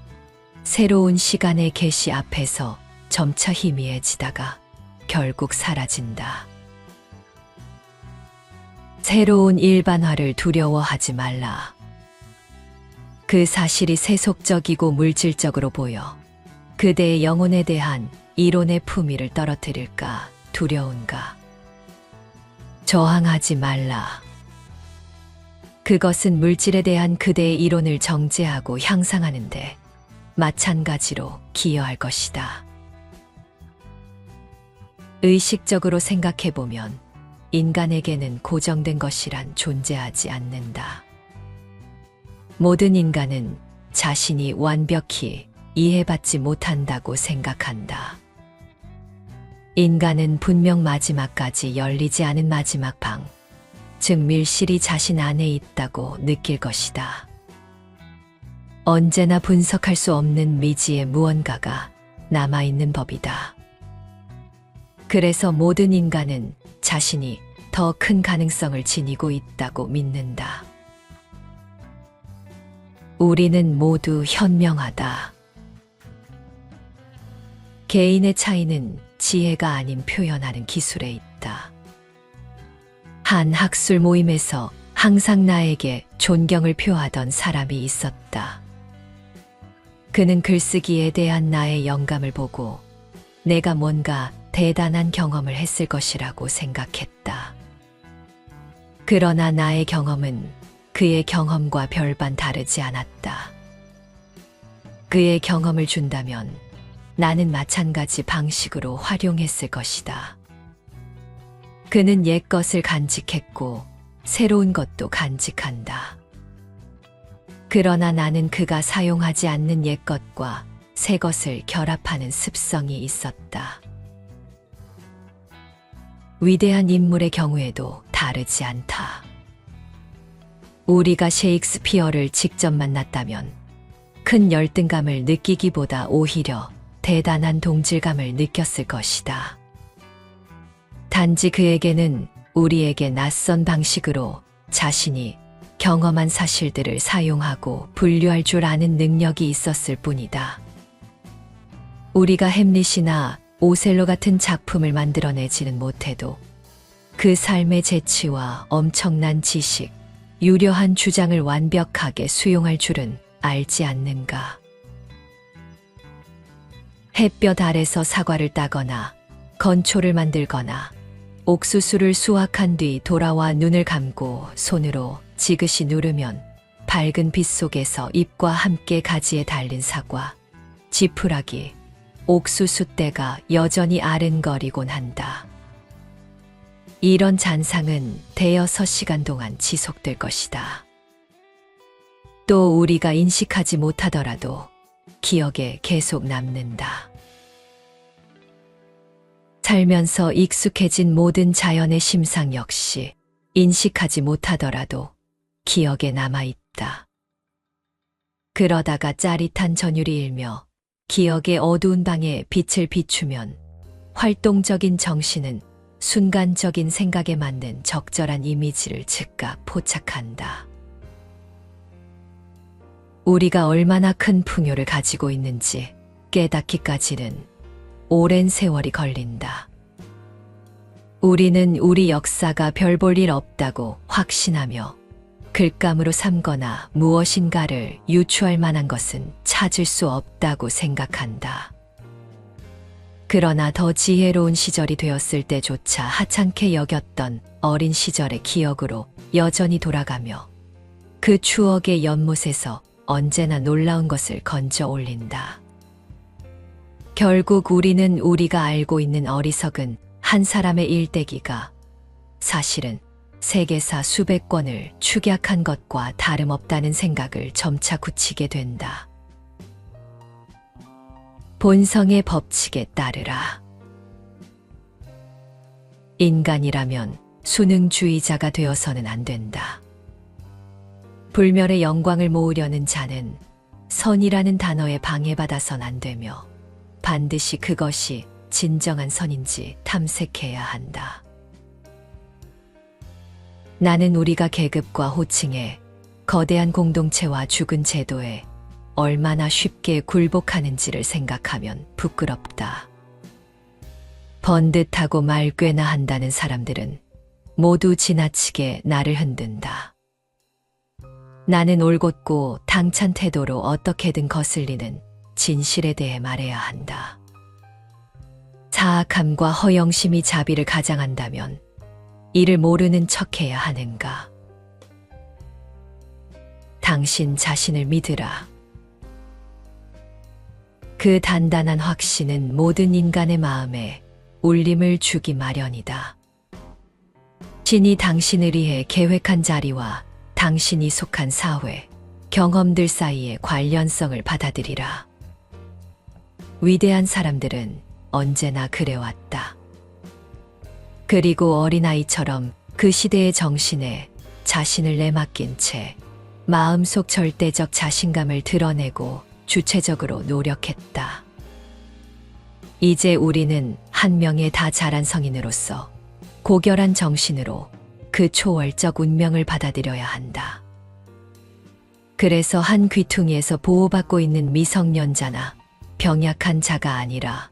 새로운 시간의 계시 앞에서 점차 희미해지다가 결국 사라진다. 새로운 일반화를 두려워하지 말라. 그 사실이 세속적이고 물질적으로 보여 그대의 영혼에 대한 이론의 품위를 떨어뜨릴까 두려운가. 저항하지 말라. 그것은 물질에 대한 그대의 이론을 정제하고 향상하는데 마찬가지로 기여할 것이다. 의식적으로 생각해보면 인간에게는 고정된 것이란 존재하지 않는다. 모든 인간은 자신이 완벽히 이해받지 못한다고 생각한다. 인간은 분명 마지막까지 열리지 않은 마지막 방, 즉 밀실이 자신 안에 있다고 느낄 것이다. 언제나 분석할 수 없는 미지의 무언가가 남아있는 법이다. 그래서 모든 인간은 자신이 더 큰 가능성을 지니고 있다고 믿는다. 우리는 모두 현명하다. 개인의 차이는 지혜가 아닌 표현하는 기술에 있다. 한 학술 모임에서 항상 나에게 존경을 표하던 사람이 있었다. 그는 글쓰기에 대한 나의 영감을 보고 내가 뭔가 대단한 경험을 했을 것이라고 생각했다. 그러나 나의 경험은 그의 경험과 별반 다르지 않았다. 그의 경험을 준다면 나는 마찬가지 방식으로 활용했을 것이다. 그는 옛 것을 간직했고 새로운 것도 간직한다. 그러나 나는 그가 사용하지 않는 옛 것과 새 것을 결합하는 습성이 있었다. 위대한 인물의 경우에도 다르지 않다. 우리가 셰익스피어를 직접 만났다면 큰 열등감을 느끼기보다 오히려 대단한 동질감을 느꼈을 것이다. 단지 그에게는 우리에게 낯선 방식으로 자신이 경험한 사실들을 사용하고 분류할 줄 아는 능력이 있었을 뿐이다. 우리가 햄릿이나 오셀로 같은 작품을 만들어내지는 못해도 그 삶의 재치와 엄청난 지식, 유려한 주장을 완벽하게 수용할 줄은 알지 않는가. 햇볕 아래서 사과를 따거나 건초를 만들거나 옥수수를 수확한 뒤 돌아와 눈을 감고 손으로 지그시 누르면 밝은 빛 속에서 잎과 함께 가지에 달린 사과, 지푸라기, 옥수수 떼가 여전히 아른거리곤 한다. 이런 잔상은 대여섯 시간 동안 지속될 것이다. 또 우리가 인식하지 못하더라도 기억에 계속 남는다. 살면서 익숙해진 모든 자연의 심상 역시 인식하지 못하더라도 기억에 남아있다. 그러다가 짜릿한 전율이 일며 기억의 어두운 방에 빛을 비추면 활동적인 정신은 순간적인 생각에 맞는 적절한 이미지를 즉각 포착한다. 우리가 얼마나 큰 풍요를 가지고 있는지 깨닫기까지는 오랜 세월이 걸린다. 우리는 우리 역사가 별 볼 일 없다고 확신하며 글감으로 삼거나 무엇인가를 유추할 만한 것은 찾을 수 없다고 생각한다. 그러나 더 지혜로운 시절이 되었을 때조차 하찮게 여겼던 어린 시절의 기억으로 여전히 돌아가며 그 추억의 연못에서 언제나 놀라운 것을 건져 올린다. 결국 우리는 우리가 알고 있는 어리석은 한 사람의 일대기가 사실은 세계사 수백 권을 축약한 것과 다름없다는 생각을 점차 굳히게 된다. 본성의 법칙에 따르라. 인간이라면 수능주의자가 되어서는 안 된다. 불멸의 영광을 모으려는 자는 선이라는 단어에 방해받아선 안 되며 반드시 그것이 진정한 선인지 탐색해야 한다. 나는 우리가 계급과 호칭에 거대한 공동체와 죽은 제도에 얼마나 쉽게 굴복하는지를 생각하면 부끄럽다. 번듯하고 말 꽤나 한다는 사람들은 모두 지나치게 나를 흔든다. 나는 올곧고 당찬 태도로 어떻게든 거슬리는 진실에 대해 말해야 한다. 사악함과 허영심이 자비를 가장한다면 이를 모르는 척해야 하는가? 당신 자신을 믿으라. 그 단단한 확신은 모든 인간의 마음에 울림을 주기 마련이다. 신이 당신을 위해 계획한 자리와 당신이 속한 사회, 경험들 사이의 관련성을 받아들이라. 위대한 사람들은 언제나 그래왔다. 그리고 어린아이처럼 그 시대의 정신에 자신을 내맡긴 채 마음속 절대적 자신감을 드러내고 주체적으로 노력했다. 이제 우리는 한 명의 다 자란 성인으로서 고결한 정신으로 그 초월적 운명을 받아들여야 한다. 그래서 한 귀퉁이에서 보호받고 있는 미성년자나 병약한 자가 아니라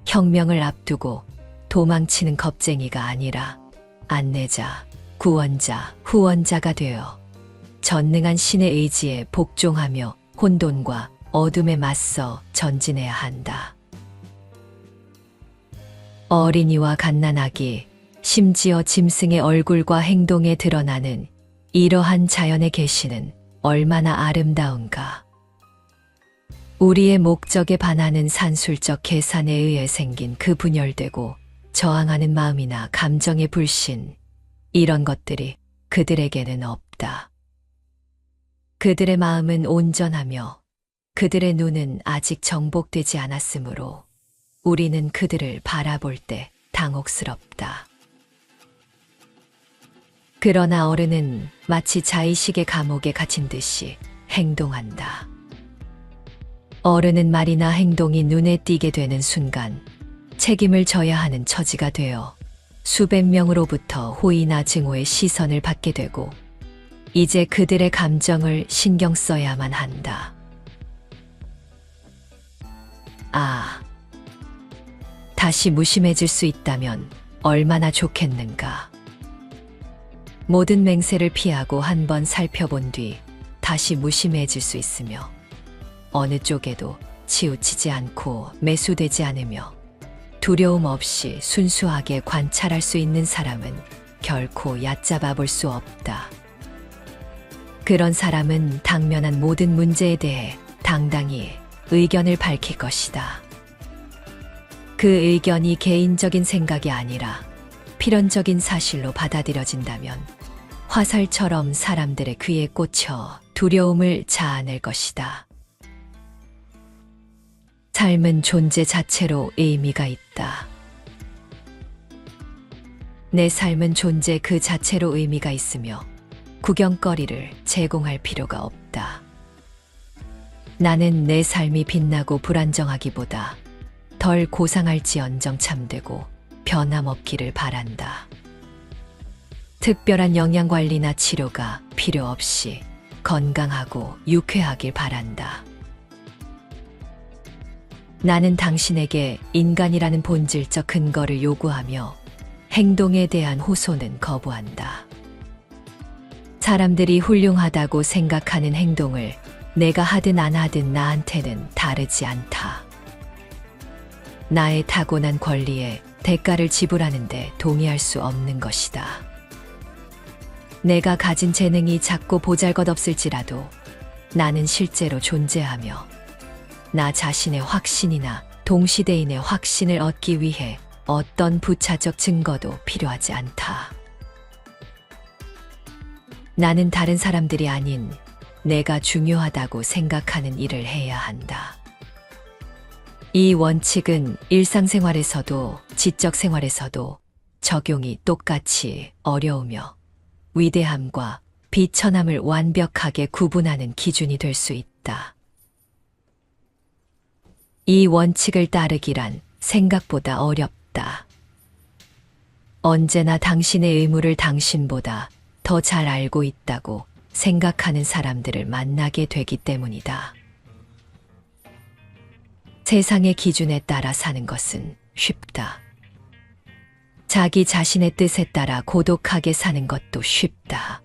혁명을 앞두고 도망치는 겁쟁이가 아니라 안내자, 구원자, 후원자가 되어 전능한 신의 의지에 복종하며 혼돈과 어둠에 맞서 전진해야 한다. 어린이와 갓난아기, 심지어 짐승의 얼굴과 행동에 드러나는 이러한 자연의 계시는 얼마나 아름다운가. 우리의 목적에 반하는 산술적 계산에 의해 생긴 그 분열되고 저항하는 마음이나 감정의 불신, 이런 것들이 그들에게는 없다. 그들의 마음은 온전하며 그들의 눈은 아직 정복되지 않았으므로 우리는 그들을 바라볼 때 당혹스럽다. 그러나 어른은 마치 자의식의 감옥에 갇힌 듯이 행동한다. 어른은 말이나 행동이 눈에 띄게 되는 순간 책임을 져야 하는 처지가 되어 수백 명으로부터 호의나 증오의 시선을 받게 되고 이제 그들의 감정을 신경 써야만 한다. 다시 무심해질 수 있다면 얼마나 좋겠는가. 모든 맹세를 피하고 한번 살펴본 뒤 다시 무심해질 수 있으며 어느 쪽에도 치우치지 않고 매수되지 않으며 두려움 없이 순수하게 관찰할 수 있는 사람은 결코 얕잡아 볼 수 없다. 그런 사람은 당면한 모든 문제에 대해 당당히 의견을 밝힐 것이다. 그 의견이 개인적인 생각이 아니라 필연적인 사실로 받아들여진다면 화살처럼 사람들의 귀에 꽂혀 두려움을 자아낼 것이다. 삶은 존재 자체로 의미가 있다. 내 삶은 존재 그 자체로 의미가 있으며 구경거리를 제공할 필요가 없다. 나는 내 삶이 빛나고 불안정하기보다 덜 고상할지언정 참되고 변함없기를 바란다. 특별한 영양관리나 치료가 필요 없이 건강하고 유쾌하길 바란다. 나는 당신에게 인간이라는 본질적 근거를 요구하며 행동에 대한 호소는 거부한다. 사람들이 훌륭하다고 생각하는 행동을 내가 하든 안 하든 나한테는 다르지 않다. 나의 타고난 권리에 대가를 지불하는데 동의할 수 없는 것이다. 내가 가진 재능이 작고 보잘것없을지라도 나는 실제로 존재하며 나 자신의 확신이나 동시대인의 확신을 얻기 위해 어떤 부차적 증거도 필요하지 않다. 나는 다른 사람들이 아닌 내가 중요하다고 생각하는 일을 해야 한다. 이 원칙은 일상생활에서도 지적 생활에서도 적용이 똑같이 어려우며 위대함과 비천함을 완벽하게 구분하는 기준이 될 수 있다. 이 원칙을 따르기란 생각보다 어렵다. 언제나 당신의 의무를 당신보다 더 잘 알고 있다고 생각하는 사람들을 만나게 되기 때문이다. 세상의 기준에 따라 사는 것은 쉽다. 자기 자신의 뜻에 따라 고독하게 사는 것도 쉽다.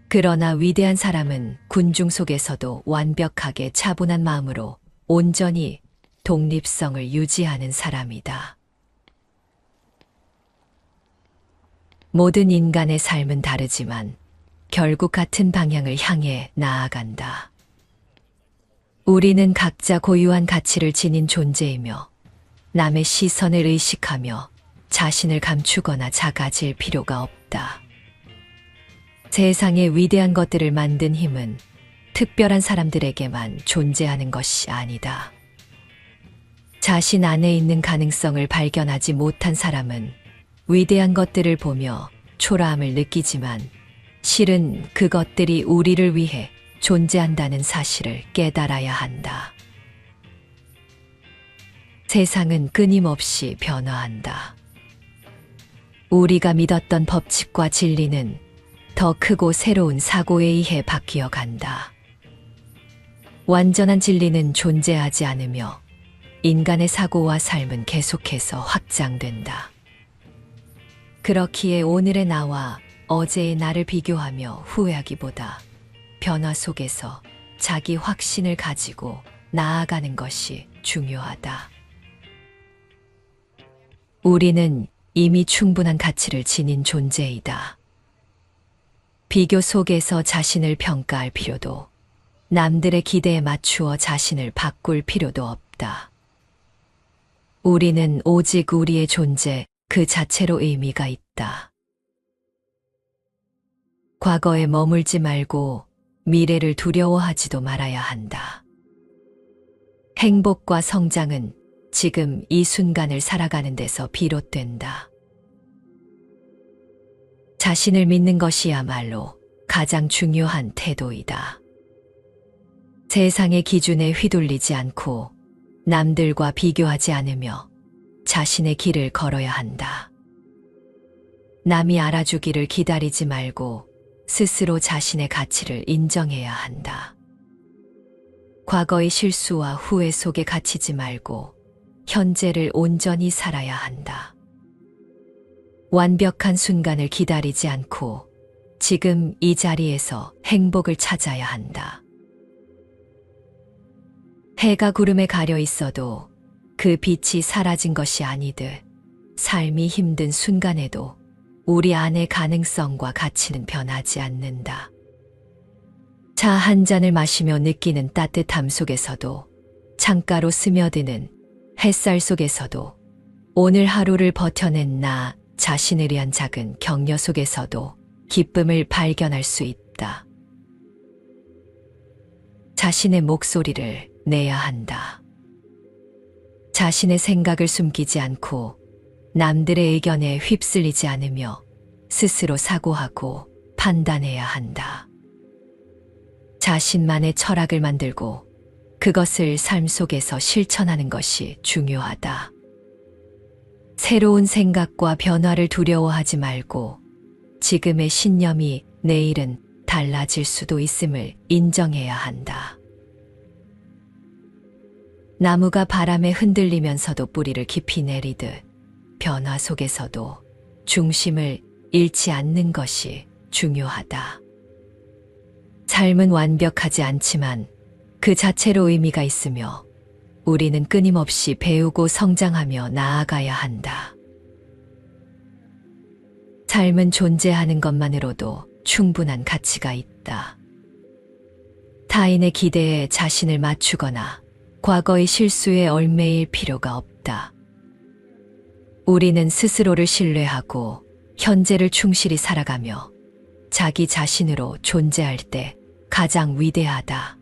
그러나 위대한 사람은 군중 속에서도 완벽하게 차분한 마음으로 온전히 독립성을 유지하는 사람이다. 모든 인간의 삶은 다르지만 결국 같은 방향을 향해 나아간다. 우리는 각자 고유한 가치를 지닌 존재이며 남의 시선을 의식하며 자신을 감추거나 작아질 필요가 없다. 세상의 위대한 것들을 만든 힘은 특별한 사람들에게만 존재하는 것이 아니다. 자신 안에 있는 가능성을 발견하지 못한 사람은 위대한 것들을 보며 초라함을 느끼지만 실은 그것들이 우리를 위해 존재한다는 사실을 깨달아야 한다. 세상은 끊임없이 변화한다. 우리가 믿었던 법칙과 진리는 더 크고 새로운 사고에 의해 바뀌어 간다. 완전한 진리는 존재하지 않으며 인간의 사고와 삶은 계속해서 확장된다. 그렇기에 오늘의 나와 어제의 나를 비교하며 후회하기보다 변화 속에서 자기 확신을 가지고 나아가는 것이 중요하다. 우리는 이미 충분한 가치를 지닌 존재이다. 비교 속에서 자신을 평가할 필요도, 남들의 기대에 맞추어 자신을 바꿀 필요도 없다. 우리는 오직 우리의 존재 그 자체로 의미가 있다. 과거에 머물지 말고 미래를 두려워하지도 말아야 한다. 행복과 성장은 지금 이 순간을 살아가는 데서 비롯된다. 자신을 믿는 것이야말로 가장 중요한 태도이다. 세상의 기준에 휘둘리지 않고 남들과 비교하지 않으며 자신의 길을 걸어야 한다. 남이 알아주기를 기다리지 말고 스스로 자신의 가치를 인정해야 한다. 과거의 실수와 후회 속에 갇히지 말고 현재를 온전히 살아야 한다. 완벽한 순간을 기다리지 않고 지금 이 자리에서 행복을 찾아야 한다. 해가 구름에 가려 있어도 그 빛이 사라진 것이 아니듯 삶이 힘든 순간에도 우리 안의 가능성과 가치는 변하지 않는다. 차 한 잔을 마시며 느끼는 따뜻함 속에서도, 창가로 스며드는 햇살 속에서도, 오늘 하루를 버텨낸 나 자신을 위한 작은 격려 속에서도 기쁨을 발견할 수 있다. 자신의 목소리를 내야 한다. 자신의 생각을 숨기지 않고 남들의 의견에 휩쓸리지 않으며 스스로 사고하고 판단해야 한다. 자신만의 철학을 만들고 그것을 삶 속에서 실천하는 것이 중요하다. 새로운 생각과 변화를 두려워하지 말고 지금의 신념이 내일은 달라질 수도 있음을 인정해야 한다. 나무가 바람에 흔들리면서도 뿌리를 깊이 내리듯 변화 속에서도 중심을 잃지 않는 것이 중요하다. 삶은 완벽하지 않지만 그 자체로 의미가 있으며 우리는 끊임없이 배우고 성장하며 나아가야 한다. 삶은 존재하는 것만으로도 충분한 가치가 있다. 타인의 기대에 자신을 맞추거나 과거의 실수에 얽매일 필요가 없다. 우리는 스스로를 신뢰하고 현재를 충실히 살아가며 자기 자신으로 존재할 때 가장 위대하다.